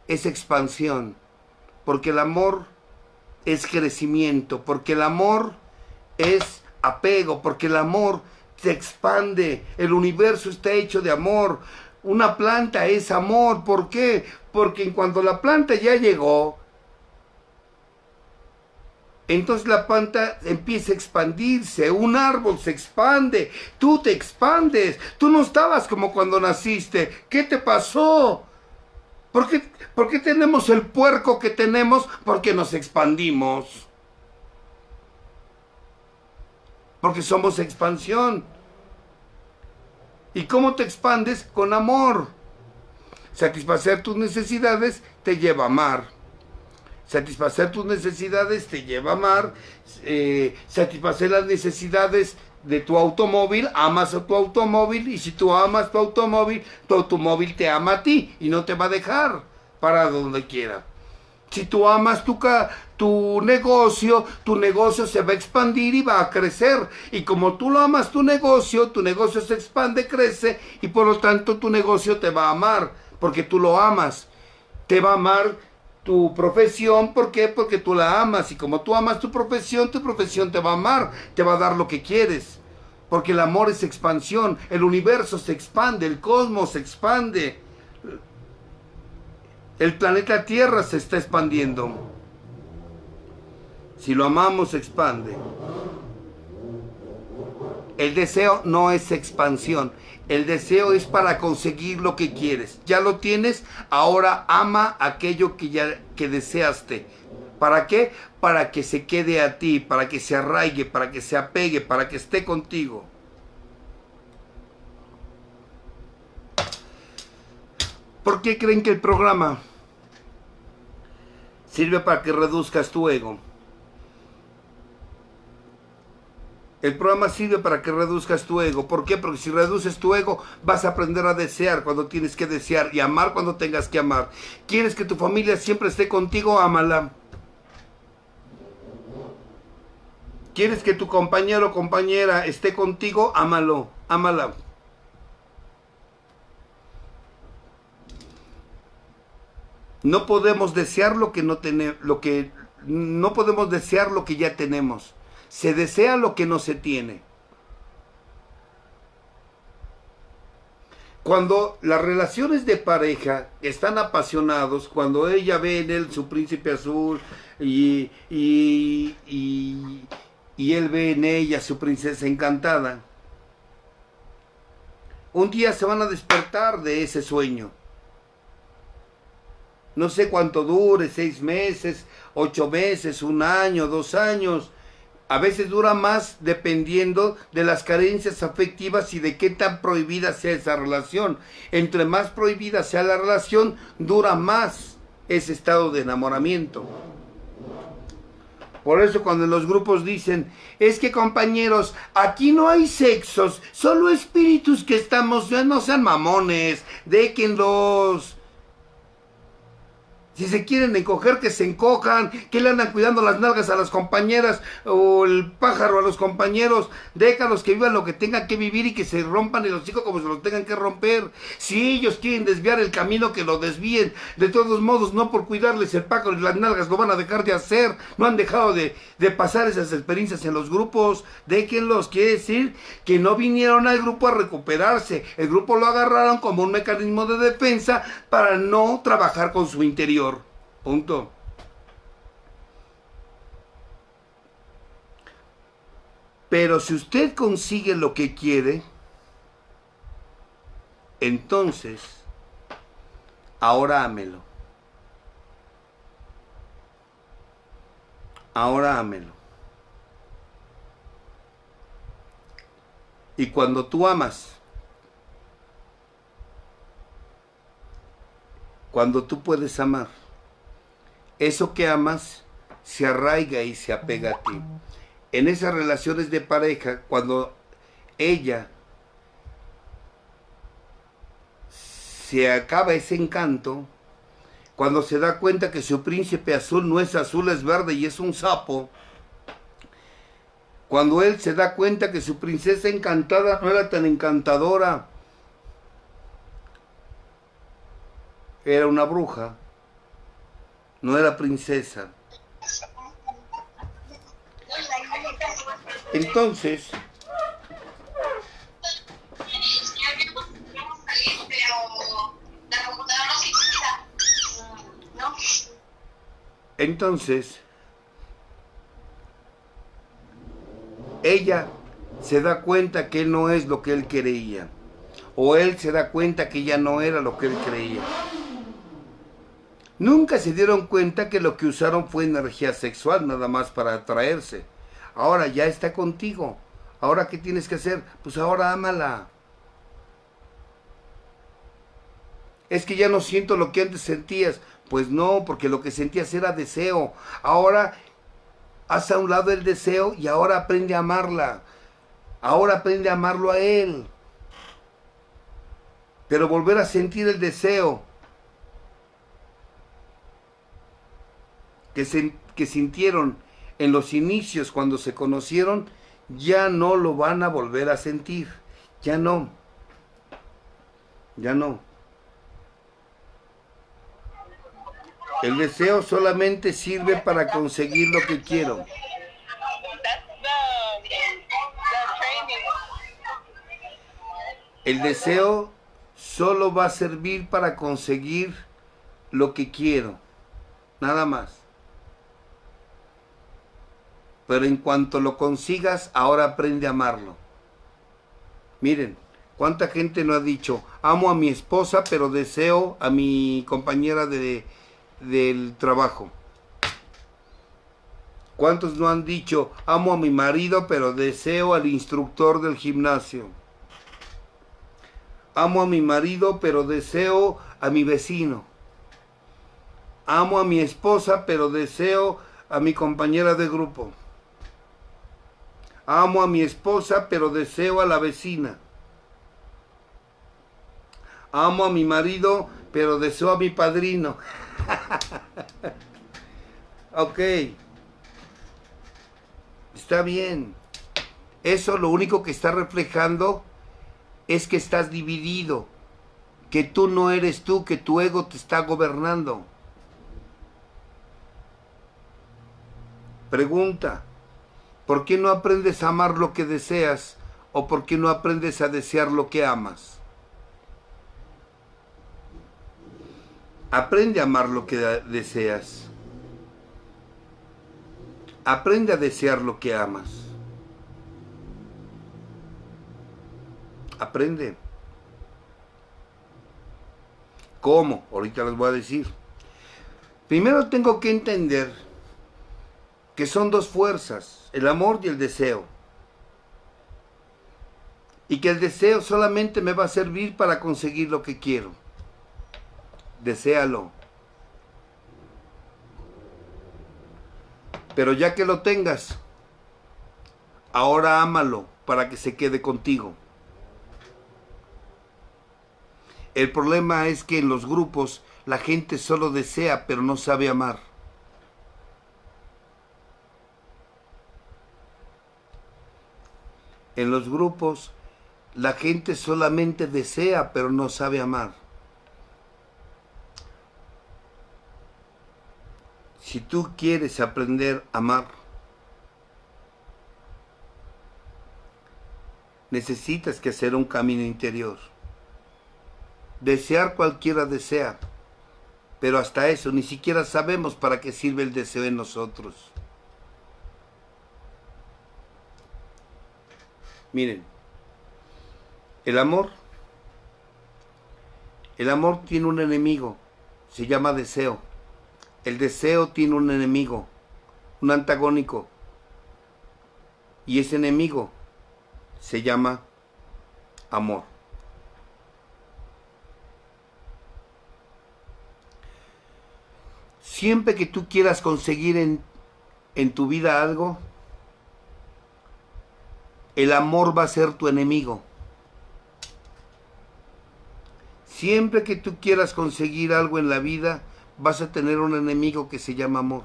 es expansión. Porque el amor es crecimiento. Porque el amor es apego. Porque el amor se expande. El universo está hecho de amor. Una planta es amor. ¿Por qué? Porque en cuanto la planta ya llegó, entonces la planta empieza a expandirse. Un árbol se expande. Tú te expandes. Tú no estabas como cuando naciste. ¿Qué te pasó? ¿Por qué tenemos el puerco que tenemos? Porque nos expandimos. Porque somos expansión. ¿Y cómo te expandes? Con amor. Satisfacer tus necesidades te lleva a amar. Satisfacer tus necesidades te lleva a amar. Satisfacer las necesidades de tu automóvil, amas a tu automóvil. Y si tú amas tu automóvil te ama a ti y no te va a dejar para donde quiera. Si tú amas tu negocio se va a expandir y va a crecer. Y como tú lo amas tu negocio se expande, crece y por lo tanto tu negocio te va a amar porque tú lo amas. Te va a amar tu profesión, ¿por qué? Porque tú la amas. Y como tú amas tu profesión te va a amar, te va a dar lo que quieres. Porque el amor es expansión, el universo se expande, el cosmos se expande. El planeta Tierra se está expandiendo. Si lo amamos, se expande. El deseo no es expansión. El deseo es para conseguir lo que quieres. Ya lo tienes, ahora ama aquello que deseaste. ¿Para qué? Para que se quede a ti, para que se arraigue, para que se apegue, para que esté contigo. ¿Por qué creen que el programa sirve para que reduzcas tu ego? El programa sirve para que reduzcas tu ego. ¿Por qué? Porque si reduces tu ego, vas a aprender a desear cuando tienes que desear y amar cuando tengas que amar. ¿Quieres que tu familia siempre esté contigo? Ámala. ¿Quieres que tu compañero o compañera esté contigo? Ámalo, ámala. No podemos desear lo que no tenemos, no podemos desear lo que ya tenemos. Se desea lo que no se tiene. Cuando las relaciones de pareja están apasionados, cuando ella ve en él su príncipe azul y él ve en ella su princesa encantada, un día se van a despertar de ese sueño. No sé cuánto dure, 6 meses, 8 meses, 1 año, 2 años. A veces dura más dependiendo de las carencias afectivas y de qué tan prohibida sea esa relación. Entre más prohibida sea la relación, dura más ese estado de enamoramiento. Por eso cuando en los grupos dicen, es que compañeros, aquí no hay sexos, solo espíritus que estamos, ya no sean mamones, déjenlos. Si se quieren encoger, que se encojan, que le andan cuidando las nalgas a las compañeras o el pájaro a los compañeros. Déjalos que vivan lo que tengan que vivir y que se rompan el hocico como se lo tengan que romper. Si ellos quieren desviar el camino, que lo desvíen. De todos modos, no por cuidarles el pájaro y las nalgas lo van a dejar de hacer. No han dejado de pasar esas experiencias en los grupos. Déjenlos, quiere decir que no vinieron al grupo a recuperarse. El grupo lo agarraron como un mecanismo de defensa para no trabajar con su interior. Punto. Pero si usted consigue lo que quiere, entonces, ahora ámelo. Ahora ámelo. Y cuando tú amas, cuando tú puedes amar, eso que amas se arraiga y se apega a ti. En esas relaciones de pareja, cuando ella se acaba ese encanto, cuando se da cuenta que su príncipe azul no es azul, es verde y es un sapo, cuando él se da cuenta que su princesa encantada no era tan encantadora, era una bruja, no era princesa. Entonces, ella se da cuenta que él no es lo que él creía, o él se da cuenta que ella no era lo que él creía. Nunca se dieron cuenta que lo que usaron fue energía sexual, nada más para atraerse. Ahora ya está contigo. ¿Ahora qué tienes que hacer? Pues ahora ámala. Es que ya no siento lo que antes sentías. Pues no, porque lo que sentías era deseo. Ahora haz a un lado el deseo y ahora aprende a amarla. Ahora aprende a amarlo a él. Pero volver a sentir el deseo que sintieron en los inicios cuando se conocieron, ya no lo van a volver a sentir. Ya no. Ya no. El deseo solamente sirve para conseguir lo que quiero. El deseo solo va a servir para conseguir lo que quiero. Nada más. Pero en cuanto lo consigas, ahora aprende a amarlo. Miren, cuánta gente no ha dicho, amo a mi esposa, pero deseo a mi compañera del trabajo. ¿Cuántos no han dicho, amo a mi marido, pero deseo al instructor del gimnasio? Amo a mi marido, pero deseo a mi vecino. Amo a mi esposa, pero deseo a mi compañera de grupo. Amo a mi esposa, pero deseo a la vecina. Amo a mi marido, pero deseo a mi padrino. Ok. Está bien. Eso lo único que está reflejando es que estás dividido. Que tú no eres tú, que tu ego te está gobernando. Pregunta. ¿Por qué no aprendes a amar lo que deseas? ¿O por qué no aprendes a desear lo que amas? Aprende a amar lo que deseas. Aprende a desear lo que amas. Aprende. ¿Cómo? Ahorita les voy a decir. Primero tengo que entender que son dos fuerzas, el amor y el deseo. Y que el deseo solamente me va a servir para conseguir lo que quiero. Deséalo. Pero ya que lo tengas, ahora ámalo para que se quede contigo. El problema es que en los grupos la gente solo desea, pero no sabe amar. En los grupos la gente solamente desea, pero no sabe amar. Si tú quieres aprender a amar, necesitas que hacer un camino interior. Desear cualquiera desea, pero hasta eso ni siquiera sabemos para qué sirve el deseo en nosotros. Miren, el amor tiene un enemigo, se llama deseo. El deseo tiene un enemigo, un antagónico, y ese enemigo se llama amor. Siempre que tú quieras conseguir en tu vida algo, el amor va a ser tu enemigo. Siempre que tú quieras conseguir algo en la vida, vas a tener un enemigo que se llama amor.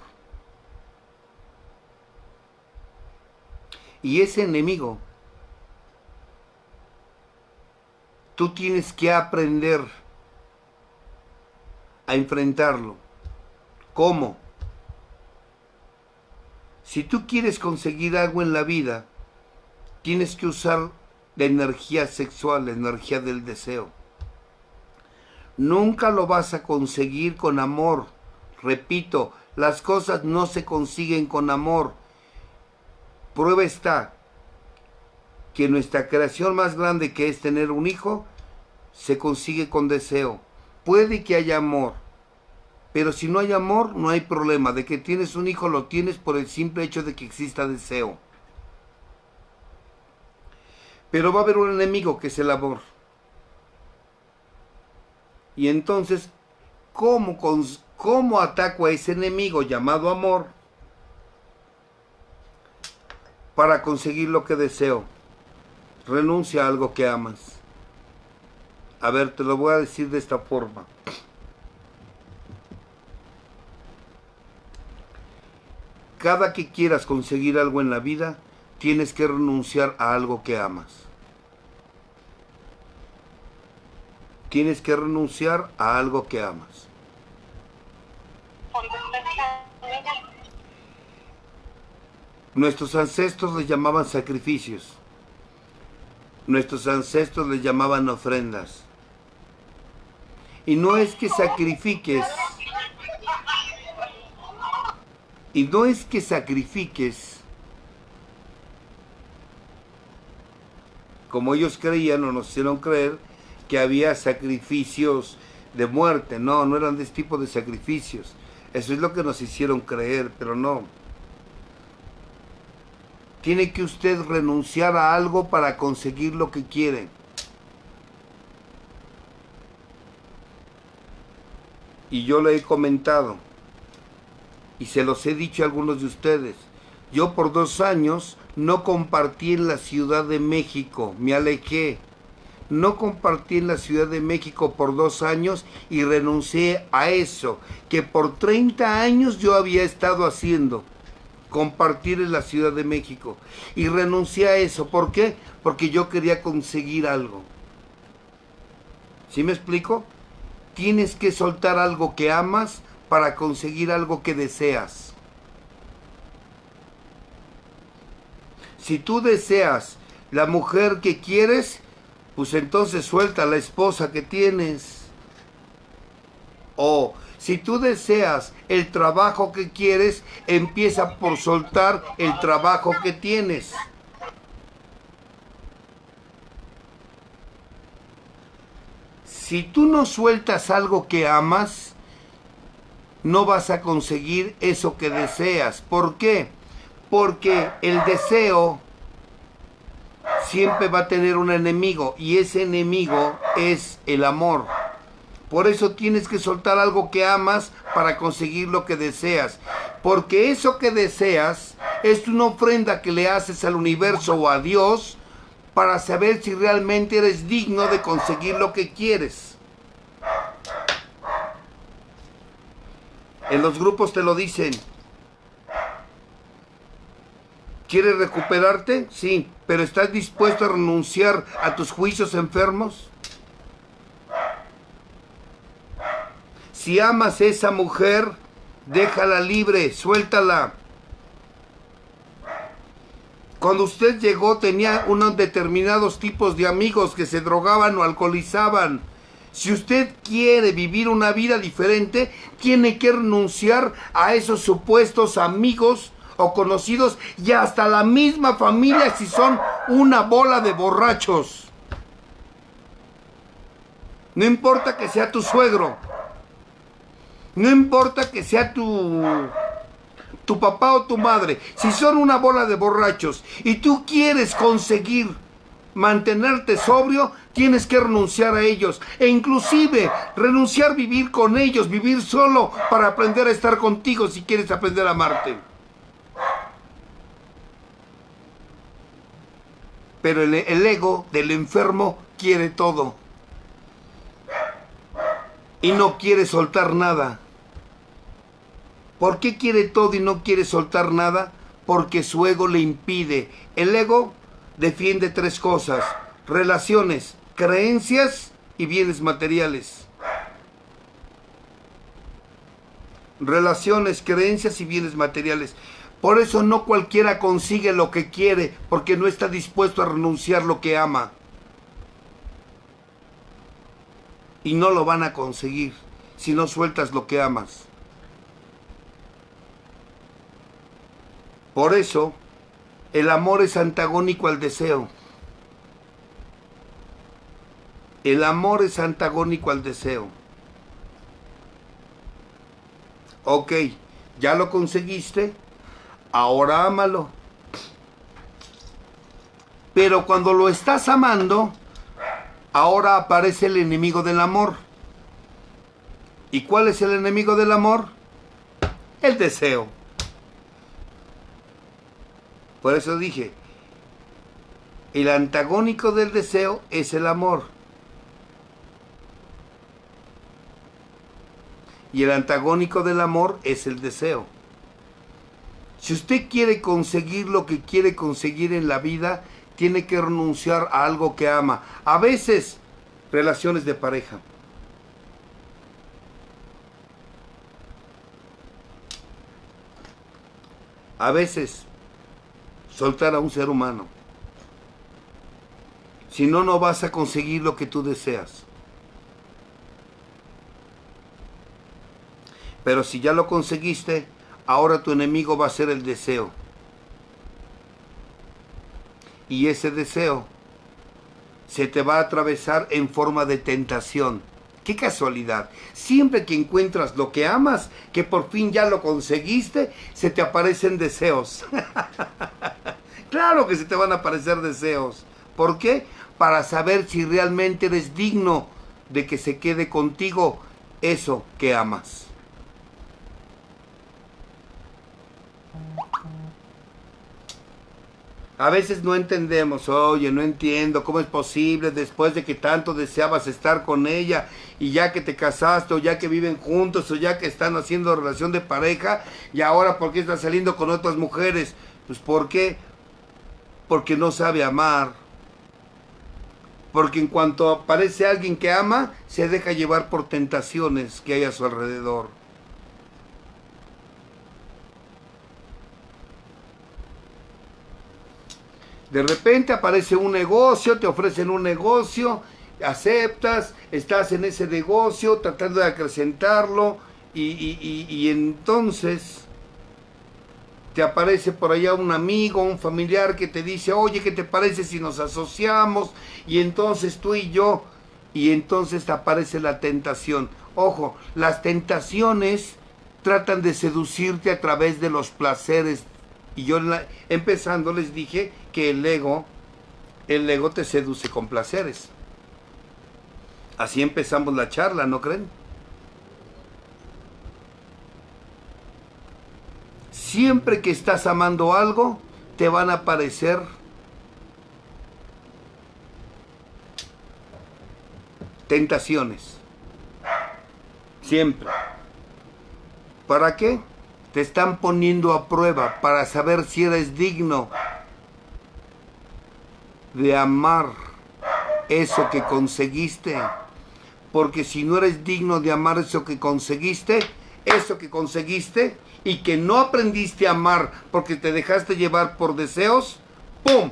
Y ese enemigo, tú tienes que aprender a enfrentarlo. ¿Cómo? Si tú quieres conseguir algo en la vida, tienes que usar la energía sexual, la energía del deseo. Nunca lo vas a conseguir con amor. Repito, las cosas no se consiguen con amor. Prueba está que nuestra creación más grande, que es tener un hijo, se consigue con deseo. Puede que haya amor, pero si no hay amor, no hay problema. De que tienes un hijo, lo tienes por el simple hecho de que exista deseo. Pero va a haber un enemigo que es el amor. Y entonces, ¿cómo ataco a ese enemigo llamado amor para conseguir lo que deseo? Renuncia a algo que amas. A ver, te lo voy a decir de esta forma. Cada que quieras conseguir algo en la vida, tienes que renunciar a algo que amas. Tienes que renunciar a algo que amas. Nuestros ancestros les llamaban sacrificios. Nuestros ancestros les llamaban ofrendas. Y no es que sacrifiques. Y no es que sacrifiques como ellos creían o nos hicieron creer que había sacrificios de muerte. No, no eran de este tipo de sacrificios. Eso es lo que nos hicieron creer, pero no. Tiene que usted renunciar a algo para conseguir lo que quiere. Y yo le he comentado, y se los he dicho a algunos de ustedes. Yo por 2 años no compartí en la Ciudad de México, me alejé. No compartí en la Ciudad de México por 2 años y renuncié a eso que por 30 años yo había estado haciendo. Compartir en la Ciudad de México. Y renuncié a eso. ¿Por qué? Porque yo quería conseguir algo. ¿Sí me explico? Tienes que soltar algo que amas para conseguir algo que deseas. Si tú deseas la mujer que quieres, pues entonces suelta a la esposa que tienes. O si tú deseas el trabajo que quieres, empieza por soltar el trabajo que tienes. Si tú no sueltas algo que amas, no vas a conseguir eso que deseas. ¿Por qué? Porque el deseo siempre va a tener un enemigo y ese enemigo es el amor. Por eso tienes que soltar algo que amas para conseguir lo que deseas. Porque eso que deseas es una ofrenda que le haces al universo o a Dios para saber si realmente eres digno de conseguir lo que quieres. En los grupos te lo dicen. ¿Quieres recuperarte? Sí, pero ¿estás dispuesto a renunciar a tus juicios enfermos? Si amas a esa mujer, déjala libre, suéltala. Cuando usted llegó tenía unos determinados tipos de amigos que se drogaban o alcoholizaban. Si usted quiere vivir una vida diferente, tiene que renunciar a esos supuestos amigos o conocidos y hasta la misma familia si son una bola de borrachos. No importa que sea tu suegro. No importa que sea tu papá o tu madre. Si son una bola de borrachos y tú quieres conseguir mantenerte sobrio, tienes que renunciar a ellos. E inclusive renunciar a vivir con ellos, vivir solo para aprender a estar contigo si quieres aprender a amarte. Pero el ego del enfermo quiere todo. Y no quiere soltar nada. ¿Por qué quiere todo y no quiere soltar nada? Porque su ego le impide. El ego defiende tres cosas: relaciones, creencias y bienes materiales. Relaciones, creencias y bienes materiales. Por eso no cualquiera consigue lo que quiere, porque no está dispuesto a renunciar lo que ama. Y no lo van a conseguir si no sueltas lo que amas. Por eso, el amor es antagónico al deseo. El amor es antagónico al deseo. Ok, ya lo conseguiste, ahora ámalo. Pero cuando lo estás amando, ahora aparece el enemigo del amor. ¿Y cuál es el enemigo del amor? El deseo. Por eso dije, el antagónico del deseo es el amor. Y el antagónico del amor es el deseo. Si usted quiere conseguir lo que quiere conseguir en la vida, tiene que renunciar a algo que ama. A veces, relaciones de pareja. A veces, soltar a un ser humano. Si no, no vas a conseguir lo que tú deseas. Pero si ya lo conseguiste, ahora tu enemigo va a ser el deseo. Y ese deseo se te va a atravesar en forma de tentación. ¡Qué casualidad! Siempre que encuentras lo que amas, que por fin ya lo conseguiste, se te aparecen deseos. Claro que se te van a aparecer deseos. ¿Por qué? Para saber si realmente eres digno de que se quede contigo eso que amas. A veces no entendemos, oye, no entiendo cómo es posible después de que tanto deseabas estar con ella y ya que te casaste o ya que viven juntos o ya que están haciendo relación de pareja y ahora ¿por qué estás saliendo con otras mujeres? Pues ¿por qué? Porque no sabe amar. Porque en cuanto aparece alguien que ama, se deja llevar por tentaciones que hay a su alrededor. De repente aparece un negocio, te ofrecen un negocio, aceptas, estás en ese negocio tratando de acrecentarlo y entonces te aparece por allá un amigo, un familiar que te dice, oye, ¿qué te parece si nos asociamos? Y entonces tú y yo, y entonces te aparece la tentación. Ojo, las tentaciones tratan de seducirte a través de los placeres. Y yo empezando les dije que el ego te seduce con placeres. Así empezamos la charla, ¿no creen? Siempre que estás amando algo, te van a aparecer tentaciones. Siempre. ¿Para qué? Te están poniendo a prueba para saber si eres digno de amar eso que conseguiste. Porque si no eres digno de amar eso que conseguiste y que no aprendiste a amar porque te dejaste llevar por deseos, ¡pum!,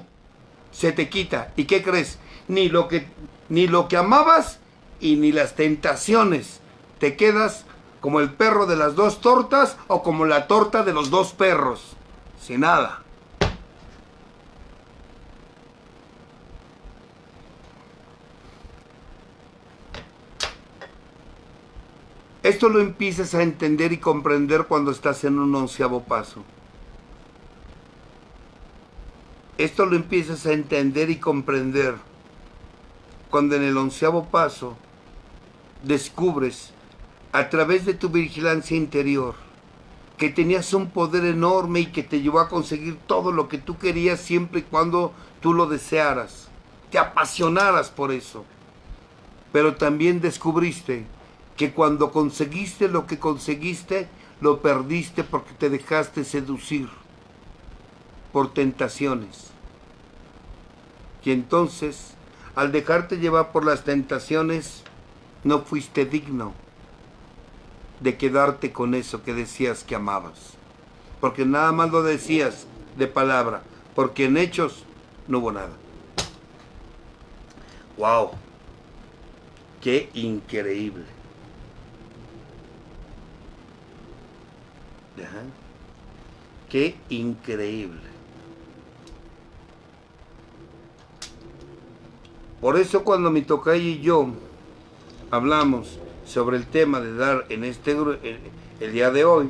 se te quita. ¿Y qué crees? Ni lo que amabas y ni las tentaciones. Te quedas como el perro de las dos tortas o como la torta de los dos perros, sin nada. Esto lo empiezas a entender y comprender cuando estás en un 11º paso. Esto lo empiezas a entender y comprender cuando en el 11º paso descubres a través de tu vigilancia interior que tenías un poder enorme y que te llevó a conseguir todo lo que tú querías siempre y cuando tú lo desearas, te apasionaras por eso. Pero también descubriste que cuando conseguiste lo que conseguiste, lo perdiste porque te dejaste seducir por tentaciones. Y entonces, al dejarte llevar por las tentaciones, no fuiste digno de quedarte con eso que decías que amabas. Porque nada más lo decías de palabra, porque en hechos no hubo nada. ¡Wow! ¡Qué increíble! Ajá. ¡Qué increíble! Por eso cuando mi tocayo y yo hablamos sobre el tema de dar en el día de hoy,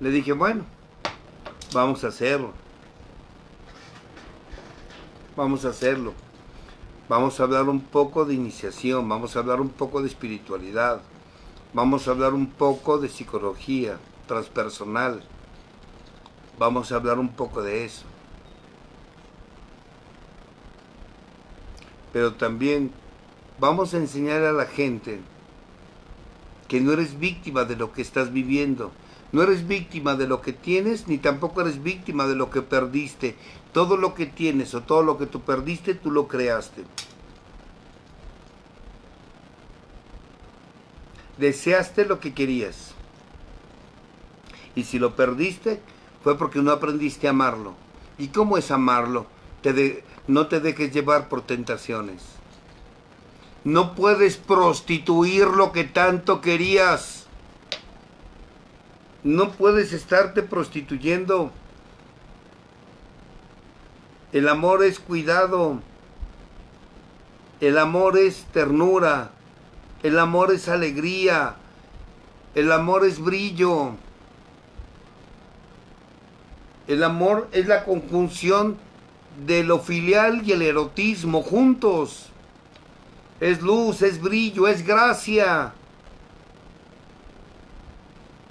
le dije, bueno, vamos a hacerlo. Vamos a hacerlo. Vamos a hablar un poco de iniciación, vamos a hablar un poco de espiritualidad, vamos a hablar un poco de psicología transpersonal, vamos a hablar un poco de eso. Pero también vamos a enseñar a la gente que no eres víctima de lo que estás viviendo. No eres víctima de lo que tienes, ni tampoco eres víctima de lo que perdiste. Todo lo que tienes o todo lo que tú perdiste, tú lo creaste. Deseaste lo que querías. Y si lo perdiste, fue porque no aprendiste a amarlo. ¿Y cómo es amarlo? No te dejes llevar por tentaciones. No puedes prostituir lo que tanto querías. No puedes estarte prostituyendo. El amor es cuidado. El amor es ternura. El amor es alegría. El amor es brillo. El amor es la conjunción de lo filial y el erotismo juntos. Es luz, es brillo, es gracia.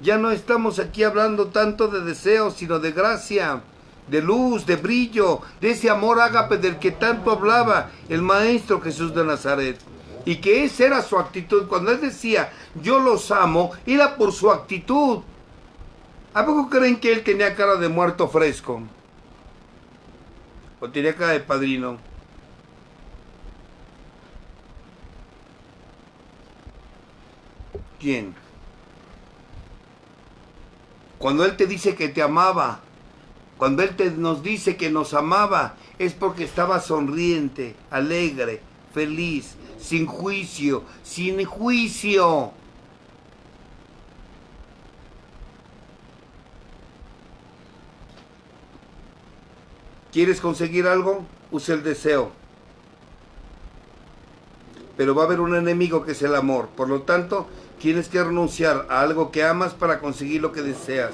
Ya no estamos aquí hablando tanto de deseos, sino de gracia, de luz, de brillo, de ese amor ágape del que tanto hablaba el Maestro Jesús de Nazaret. Y que esa era su actitud. Cuando él decía, yo los amo, era por su actitud. ¿A poco creen que él tenía cara de muerto fresco? ¿O tenía cara de padrino? ¿Quién? Cuando él te dice que te amaba, cuando él nos dice que nos amaba, es porque estaba sonriente, alegre, feliz, sin juicio, sin juicio. ¿Quieres conseguir algo? Usa el deseo. Pero va a haber un enemigo que es el amor. Por lo tanto, tienes que renunciar a algo que amas para conseguir lo que deseas.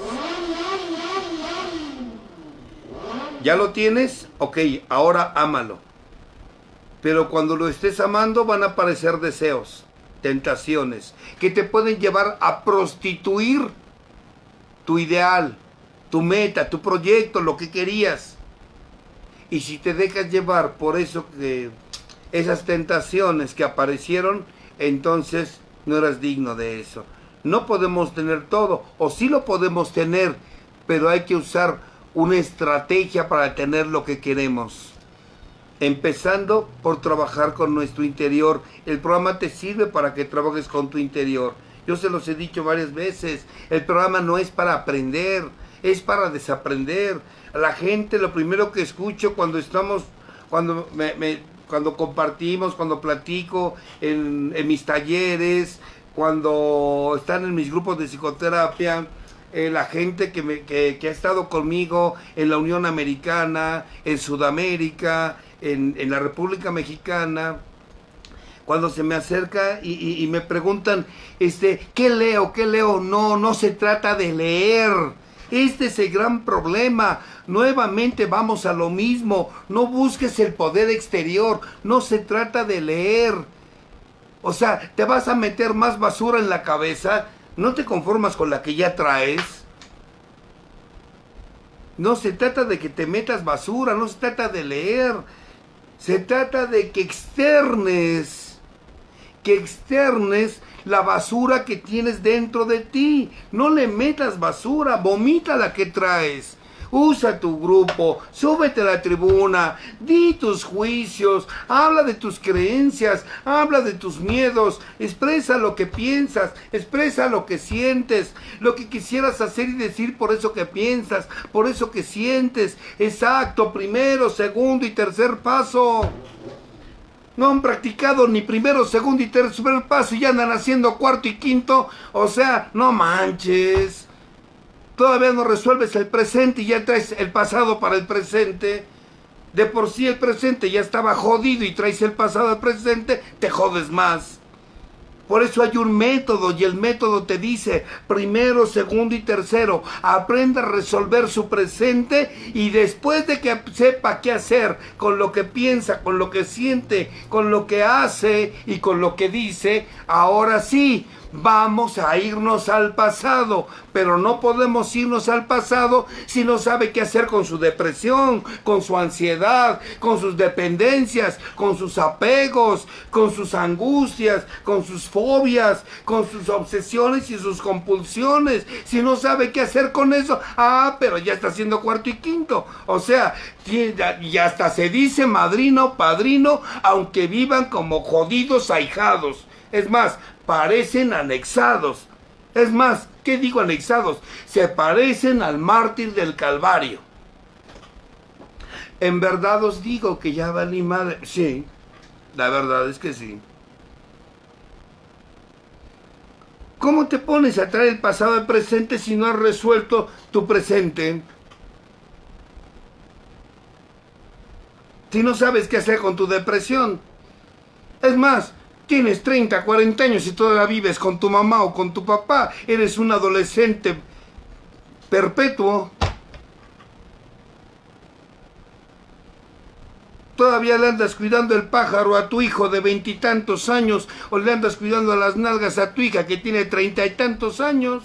¿Ya lo tienes? Ok, ahora ámalo. Pero cuando lo estés amando van a aparecer deseos. tentaciones que te pueden llevar a prostituir tu ideal, tu meta, tu proyecto, lo que querías. Y si te dejas llevar por eso que esas tentaciones que aparecieron, entonces no eras digno de eso. No podemos tener todo, o sí lo podemos tener, pero hay que usar una estrategia para tener lo que queremos. Empezando por trabajar con nuestro interior. El programa te sirve para que trabajes con tu interior. Yo se los he dicho varias veces, el programa no es para aprender, es para desaprender. A la gente lo primero que escucho cuando estamos, cuando compartimos, cuando platico en mis talleres, cuando están en mis grupos de psicoterapia, la gente que ha estado conmigo en la Unión Americana, en Sudamérica, en la República Mexicana, cuando se me acerca y me preguntan, ¿qué leo? ¿Qué leo? No se trata de leer. Este es el gran problema. Nuevamente vamos a lo mismo. No busques el poder exterior. No se trata de leer. O sea, te vas a meter más basura en la cabeza. No te conformas con la que ya traes. No se trata de que te metas basura. No se trata de leer. Se trata de que externes la basura que tienes dentro de ti. No le metas basura, vomita la que traes. Usa tu grupo, súbete a la tribuna, di tus juicios, habla de tus creencias, habla de tus miedos, expresa lo que piensas, expresa lo que sientes, lo que quisieras hacer y decir por eso que piensas, por eso que sientes. Exacto, primero, segundo y tercer paso. No han practicado ni primero, segundo y tercer paso y ya andan haciendo cuarto y quinto. O sea, no manches. Todavía no resuelves el presente y ya traes el pasado para el presente. De por sí el presente ya estaba jodido y traes el pasado al presente, te jodes más. Por eso hay un método y el método te dice primero, segundo y tercero. Aprenda a resolver su presente y después de que sepa qué hacer con lo que piensa, con lo que siente, con lo que hace y con lo que dice, ahora sí, vamos a irnos al pasado. Pero no podemos irnos al pasado si no sabe qué hacer con su depresión, con su ansiedad, con sus dependencias, con sus apegos, con sus angustias, con sus fobias, con sus obsesiones y sus compulsiones. Si no sabe qué hacer con eso, pero ya está haciendo cuarto y quinto. O sea, y hasta se dice madrino, padrino, aunque vivan como jodidos ahijados. Es más, parecen anexados. Es más, ¿qué digo anexados? Se parecen al mártir del Calvario. En verdad os digo que ya valí madre. Sí, la verdad es que sí. ¿Cómo te pones a traer el pasado al presente si no has resuelto tu presente? Si no sabes qué hacer con tu depresión. Es más, tienes 30, 40 años y todavía vives con tu mamá o con tu papá. Eres un adolescente perpetuo. Todavía le andas cuidando el pájaro a tu hijo de 20 y tantos años, o le andas cuidando a las nalgas a tu hija que tiene 30 y tantos años.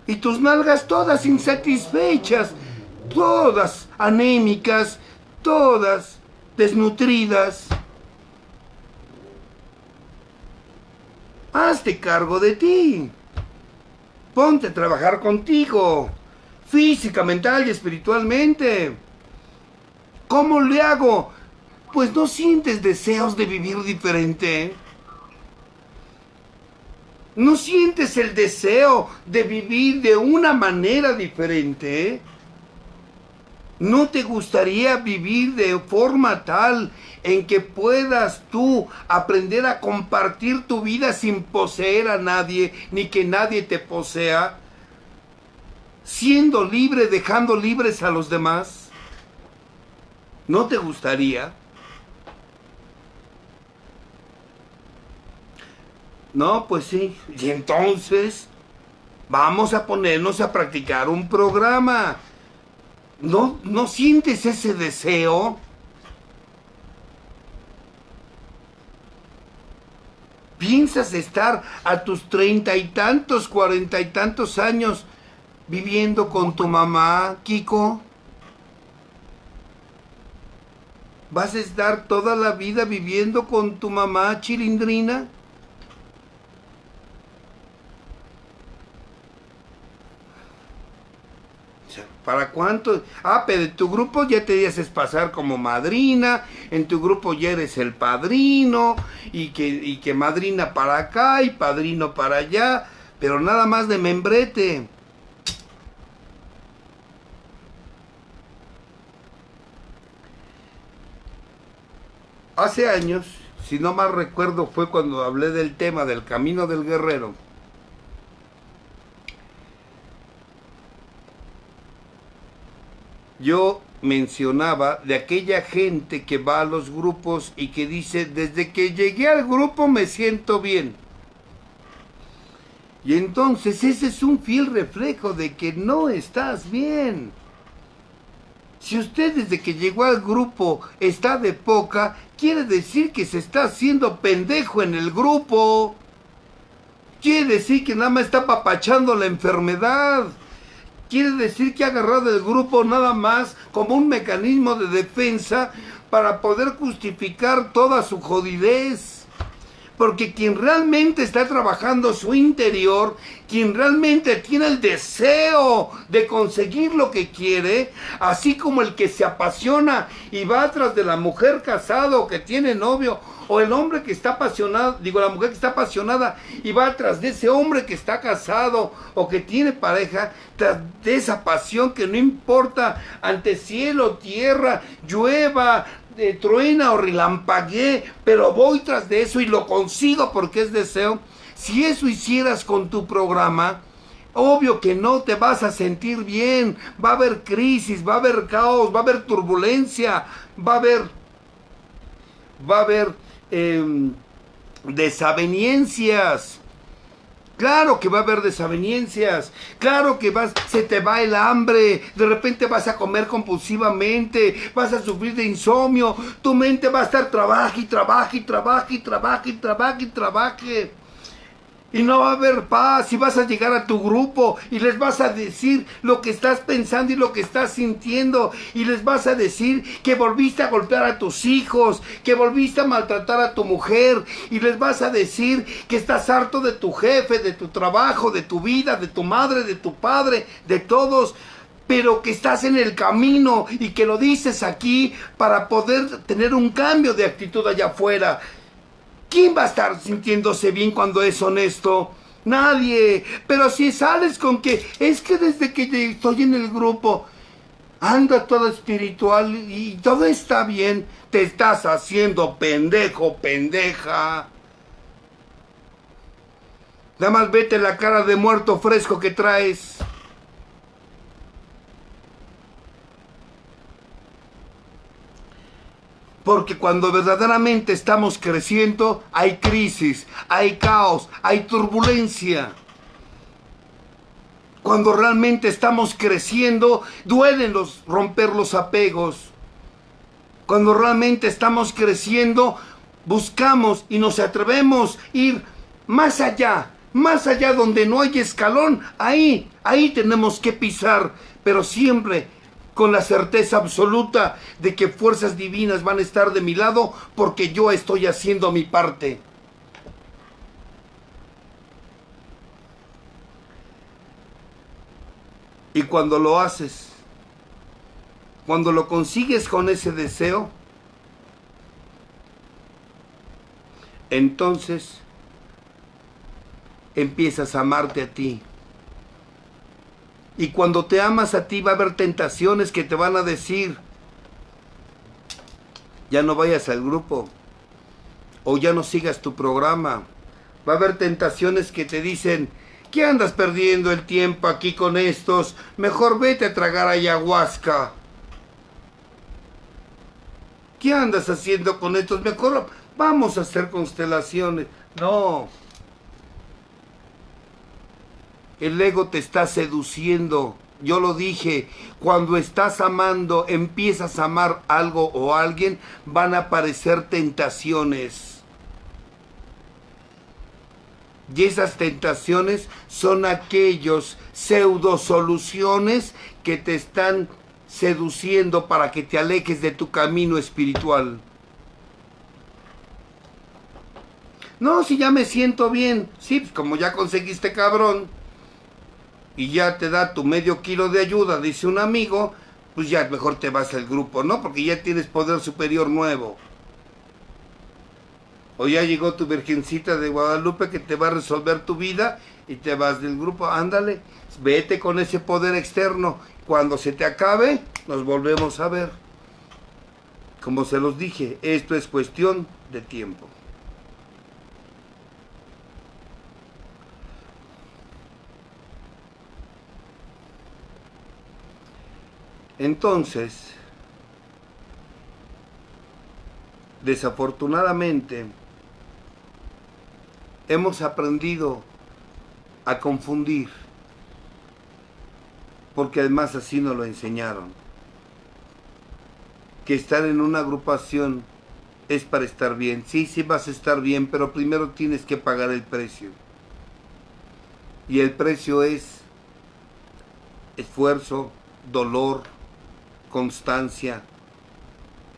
Y tus nalgas todas insatisfechas, todas anémicas, todas desnutridas. Hazte cargo de ti. Ponte a trabajar contigo, física, mental y espiritualmente. ¿Cómo le hago? Pues no sientes deseos de vivir diferente. ¿No sientes el deseo de vivir de una manera diferente? ¿No te gustaría vivir de forma tal en que puedas tú aprender a compartir tu vida sin poseer a nadie, ni que nadie te posea? Siendo libre, dejando libres a los demás. ¿No te gustaría? No, pues sí. Y entonces, vamos a ponernos a practicar un programa. ¿No sientes ese deseo? ¿Piensas estar a tus 30 y tantos, 40 y tantos años viviendo con tu mamá, Kiko? ¿Vas a estar toda la vida viviendo con tu mamá, Chilindrina? ¿Para cuánto? Ah, pero en tu grupo ya te haces pasar como madrina, en tu grupo ya eres el padrino, y que madrina para acá y padrino para allá, pero nada más de membrete. Hace años, si no mal recuerdo, fue cuando hablé del tema del camino del guerrero. Yo mencionaba de aquella gente que va a los grupos y que dice, desde que llegué al grupo me siento bien. Y entonces ese es un fiel reflejo de que no estás bien. Si usted desde que llegó al grupo está de poca, quiere decir que se está haciendo pendejo en el grupo. Quiere decir que nada más está apapachando la enfermedad. Quiere decir que ha agarrado el grupo nada más como un mecanismo de defensa para poder justificar toda su jodidez. Porque quien realmente está trabajando su interior, quien realmente tiene el deseo de conseguir lo que quiere, así como el que se apasiona y va atrás de la mujer casada o que tiene novio, o el hombre que está apasionado, digo la mujer que está apasionada y va atrás de ese hombre que está casado o que tiene pareja, tras de esa pasión que no importa ante cielo, tierra, llueva, truena o relampaguee, pero voy tras de eso y lo consigo porque es deseo. Si eso hicieras con tu programa, obvio que no te vas a sentir bien, va a haber crisis, va a haber caos, va a haber turbulencia, va a haber desavenencias. Claro que va a haber desavenencias, claro que se te va el hambre, de repente vas a comer compulsivamente, vas a sufrir de insomnio, tu mente va a estar trabaje y trabaje y trabaje y trabaje y trabaje y trabaje. Y no va a haber paz, y vas a llegar a tu grupo y les vas a decir lo que estás pensando y lo que estás sintiendo, y les vas a decir que volviste a golpear a tus hijos, que volviste a maltratar a tu mujer, y les vas a decir que estás harto de tu jefe, de tu trabajo, de tu vida, de tu madre, de tu padre, de todos, pero que estás en el camino y que lo dices aquí para poder tener un cambio de actitud allá afuera. ¿Quién va a estar sintiéndose bien cuando es honesto? Nadie. Pero si sales con que es que desde que estoy en el grupo anda todo espiritual y todo está bien, te estás haciendo pendejo, pendeja. Nada más vete la cara de muerto fresco que traes. Porque cuando verdaderamente estamos creciendo, hay crisis, hay caos, hay turbulencia. Cuando realmente estamos creciendo, duelen romper los apegos. Cuando realmente estamos creciendo, buscamos y nos atrevemos a ir más allá donde no hay escalón, ahí tenemos que pisar, pero siempre con la certeza absoluta de que fuerzas divinas van a estar de mi lado porque yo estoy haciendo mi parte. Y cuando lo haces, cuando lo consigues con ese deseo, entonces empiezas a amarte a ti. Y cuando te amas a ti va a haber tentaciones que te van a decir, ya no vayas al grupo, o ya no sigas tu programa. Va a haber tentaciones que te dicen, ¿qué andas perdiendo el tiempo aquí con estos? Mejor vete a tragar ayahuasca. ¿Qué andas haciendo con estos? Mejor vamos a hacer constelaciones. No. El ego te está seduciendo. Yo lo dije, cuando estás amando, empiezas a amar algo o alguien, van a aparecer tentaciones. Y esas tentaciones son aquellos pseudo soluciones que te están seduciendo para que te alejes de tu camino espiritual. No, si ya me siento bien. Sí, pues como ya conseguiste cabrón y ya te da tu medio kilo de ayuda, dice un amigo, pues ya mejor te vas al grupo, ¿no? Porque ya tienes poder superior nuevo. O ya llegó tu Virgencita de Guadalupe que te va a resolver tu vida y te vas del grupo. Ándale, vete con ese poder externo. Cuando se te acabe, nos volvemos a ver. Como se los dije, esto es cuestión de tiempo. Entonces, desafortunadamente, hemos aprendido a confundir, porque además así nos lo enseñaron, que estar en una agrupación es para estar bien. Sí, sí vas a estar bien, pero primero tienes que pagar el precio. Y el precio es esfuerzo, dolor, constancia,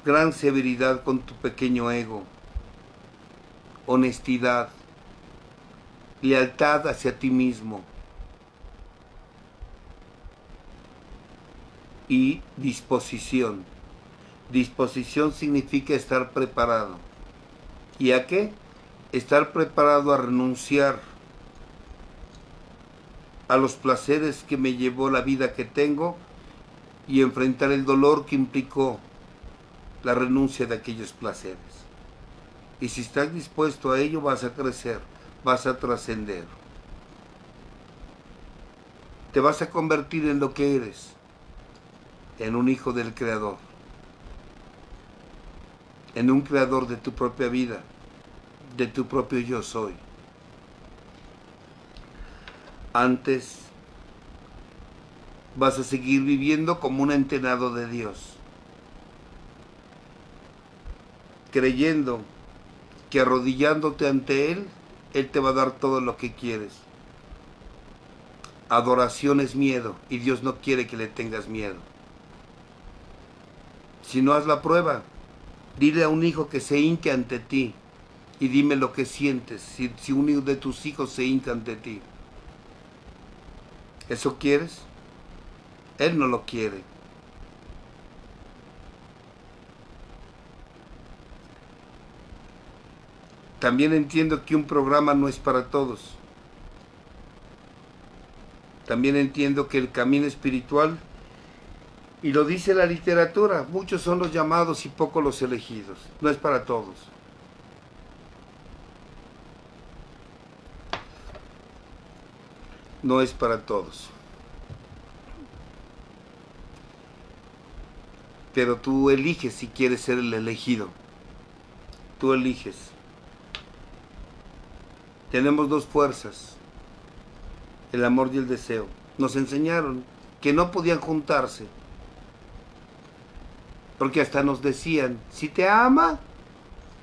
gran severidad con tu pequeño ego, honestidad, lealtad hacia ti mismo y disposición. Disposición significa estar preparado. ¿Y a qué? Estar preparado a renunciar a los placeres que me llevó la vida que tengo y enfrentar el dolor que implicó la renuncia de aquellos placeres. Y si estás dispuesto a ello, vas a crecer, vas a trascender. Te vas a convertir en lo que eres, en un hijo del Creador, en un creador de tu propia vida, de tu propio yo soy. Antes vas a seguir viviendo como un entrenado de Dios, creyendo que arrodillándote ante Él, Él te va a dar todo lo que quieres. Adoración es miedo y Dios no quiere que le tengas miedo. Si no, haz la prueba. Dile a un hijo que se hinque ante ti y dime lo que sientes si uno de tus hijos se hinca ante ti. ¿Eso quieres? Él no lo quiere. También entiendo que un programa no es para todos. También entiendo que el camino espiritual, y lo dice la literatura, muchos son los llamados y pocos los elegidos. No es para todos. No es para todos. Pero tú eliges si quieres ser el elegido. Tú eliges. Tenemos dos fuerzas, el amor y el deseo. Nos enseñaron que no podían juntarse, porque hasta nos decían, si te ama,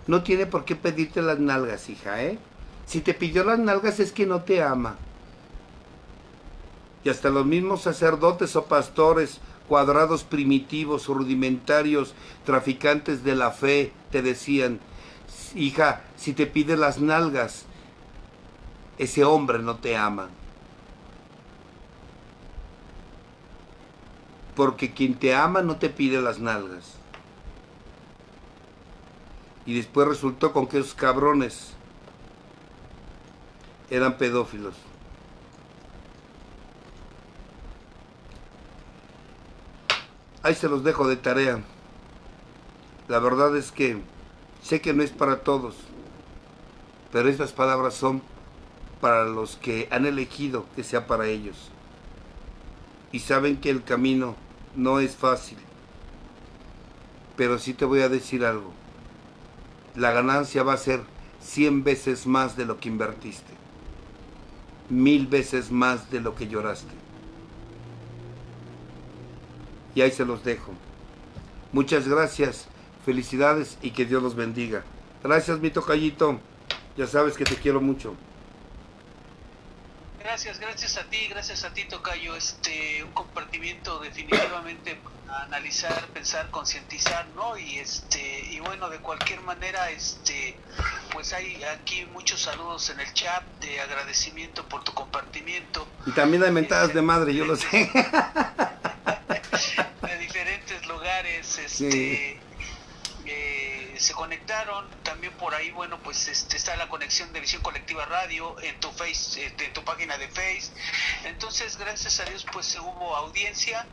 no tiene por qué pedirte las nalgas, hija, ¿eh? Si te pidió las nalgas es que no te ama. Y hasta los mismos sacerdotes o pastores, cuadrados primitivos, rudimentarios, traficantes de la fe, te decían, hija, si te pide las nalgas, ese hombre no te ama. Porque quien te ama no te pide las nalgas. Y después resultó con que esos cabrones eran pedófilos. Ahí se los dejo de tarea. La verdad es que sé que no es para todos, pero estas palabras son para los que han elegido que sea para ellos. Y saben que el camino no es fácil. Pero sí te voy a decir algo. La ganancia va a ser 100 veces más de lo que invertiste. 1000 veces más de lo que lloraste. Y ahí se los dejo. Muchas gracias, felicidades y que Dios los bendiga. Gracias, mi tocallito. Ya sabes que te quiero mucho. gracias a ti, tocayo. Un compartimiento definitivamente para analizar, pensar, concientizar, ¿no? Y bueno, de cualquier manera, pues hay aquí muchos saludos en el chat de agradecimiento por tu compartimiento. Y también hay mentadas de madre, yo lo sé. De diferentes lugares, Sí. se conectaron también por ahí. Bueno, pues está la conexión de Visión Colectiva Radio en tu en tu página de Face. Entonces, gracias a Dios, pues hubo audiencia,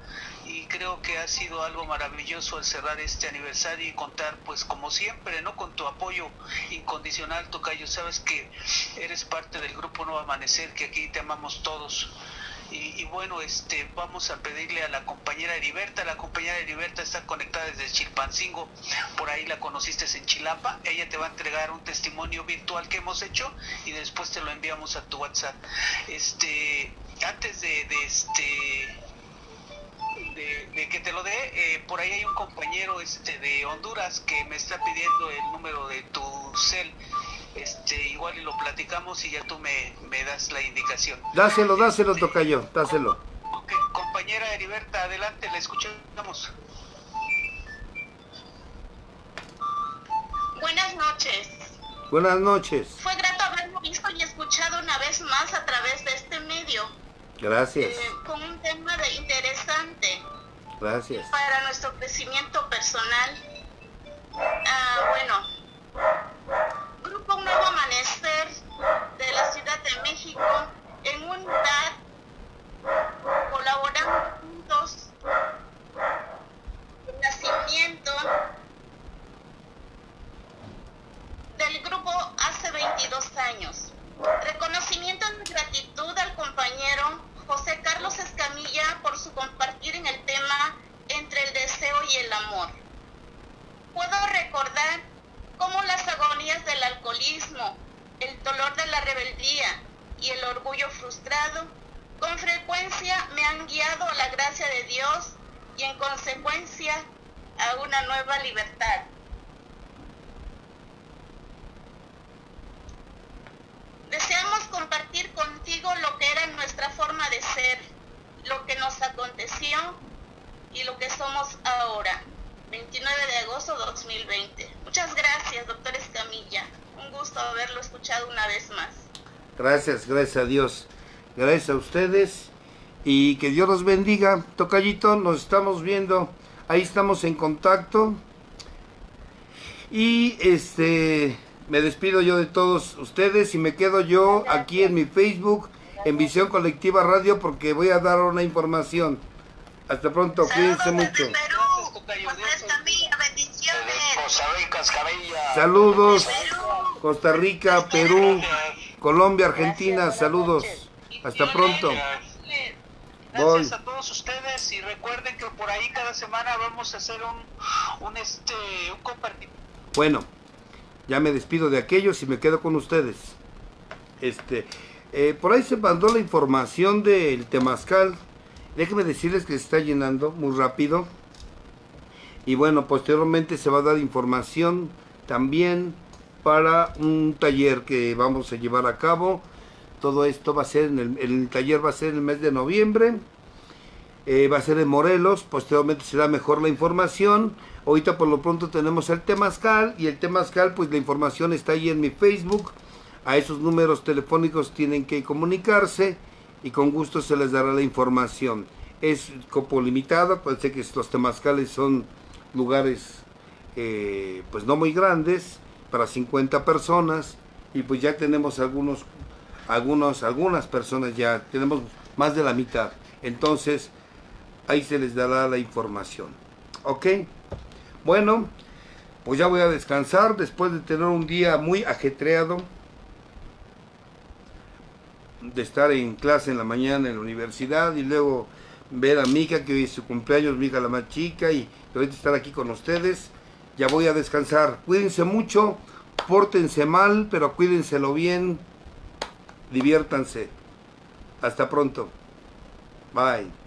y creo que ha sido algo maravilloso al cerrar este aniversario y contar, pues como siempre, ¿no?, con tu apoyo incondicional, tocayo. Sabes que eres parte del grupo Nuevo Amanecer, que aquí te amamos todos. Y bueno, vamos a pedirle a la compañera Heriberta. La compañera Heriberta está conectada desde Chilpancingo, por ahí la conociste en Chilapa. Ella te va a entregar un testimonio virtual que hemos hecho y después te lo enviamos a tu WhatsApp. Antes de que te lo dé, por ahí hay un compañero de Honduras que me está pidiendo el número de tu cel. Igual y lo platicamos y ya tú me das la indicación. Dáselo, tocayo, dáselo. Ok, compañera Heriberta, adelante, la escuchamos. Buenas noches. Buenas noches. Fue grato haberlo visto y escuchado una vez más a través de este medio. Gracias. Con un tema interesante. Gracias. Para nuestro crecimiento personal. Bueno, Grupo Nuevo Amanecer de la Ciudad de México, en un lugar, colaborando juntos, el nacimiento del grupo hace 22 años. Reconocimiento y gratitud al compañero José Carlos Escamilla por su compartir en el tema entre el deseo y el amor. Puedo recordar cómo las agonías del alcoholismo, el dolor de la rebeldía y el orgullo frustrado con frecuencia me han guiado a la gracia de Dios y en consecuencia a una nueva libertad. Deseamos compartir contigo lo que era nuestra forma de ser, lo que nos aconteció y lo que somos ahora. 29 de agosto de 2020. Muchas gracias, doctor Escamilla. Un gusto haberlo escuchado una vez más. Gracias a Dios. Gracias a ustedes. Y que Dios los bendiga. Tocayito, nos estamos viendo. Ahí estamos en contacto. Y me despido yo de todos ustedes y me quedo yo aquí en mi Facebook, en Visión Colectiva Radio, porque voy a dar una información. Hasta pronto, cuídense mucho. Saludos, Costa Rica, Perú, Colombia, Argentina, saludos. Hasta pronto. Gracias a todos ustedes y recuerden que por ahí cada semana vamos a hacer un compartimiento. Bueno, ya me despido de aquellos y me quedo con ustedes. Por ahí se mandó la información del temazcal. Déjenme decirles que se está llenando muy rápido. Y bueno, posteriormente se va a dar información también para un taller que vamos a llevar a cabo. Todo esto va a ser, el taller va a ser en el mes de noviembre. Va a ser en Morelos, posteriormente será mejor la información. Ahorita por lo pronto tenemos el temazcal, y el temazcal, pues la información está ahí en mi Facebook. A esos números telefónicos tienen que comunicarse y con gusto se les dará la información. Es cupo limitado, pues sé que los temazcales son lugares pues no muy grandes, para 50 personas, y pues ya tenemos algunas personas, ya tenemos más de la mitad. Entonces ahí se les dará la información. Ok, bueno, pues ya voy a descansar después de tener un día muy ajetreado, de estar en clase en la mañana en la universidad y luego ver a Mica, que hoy es su cumpleaños, mi hija la más chica, y ahorita estar aquí con ustedes. Ya voy a descansar. Cuídense mucho, pórtense mal, pero cuídenselo bien, diviértanse. Hasta pronto. Bye.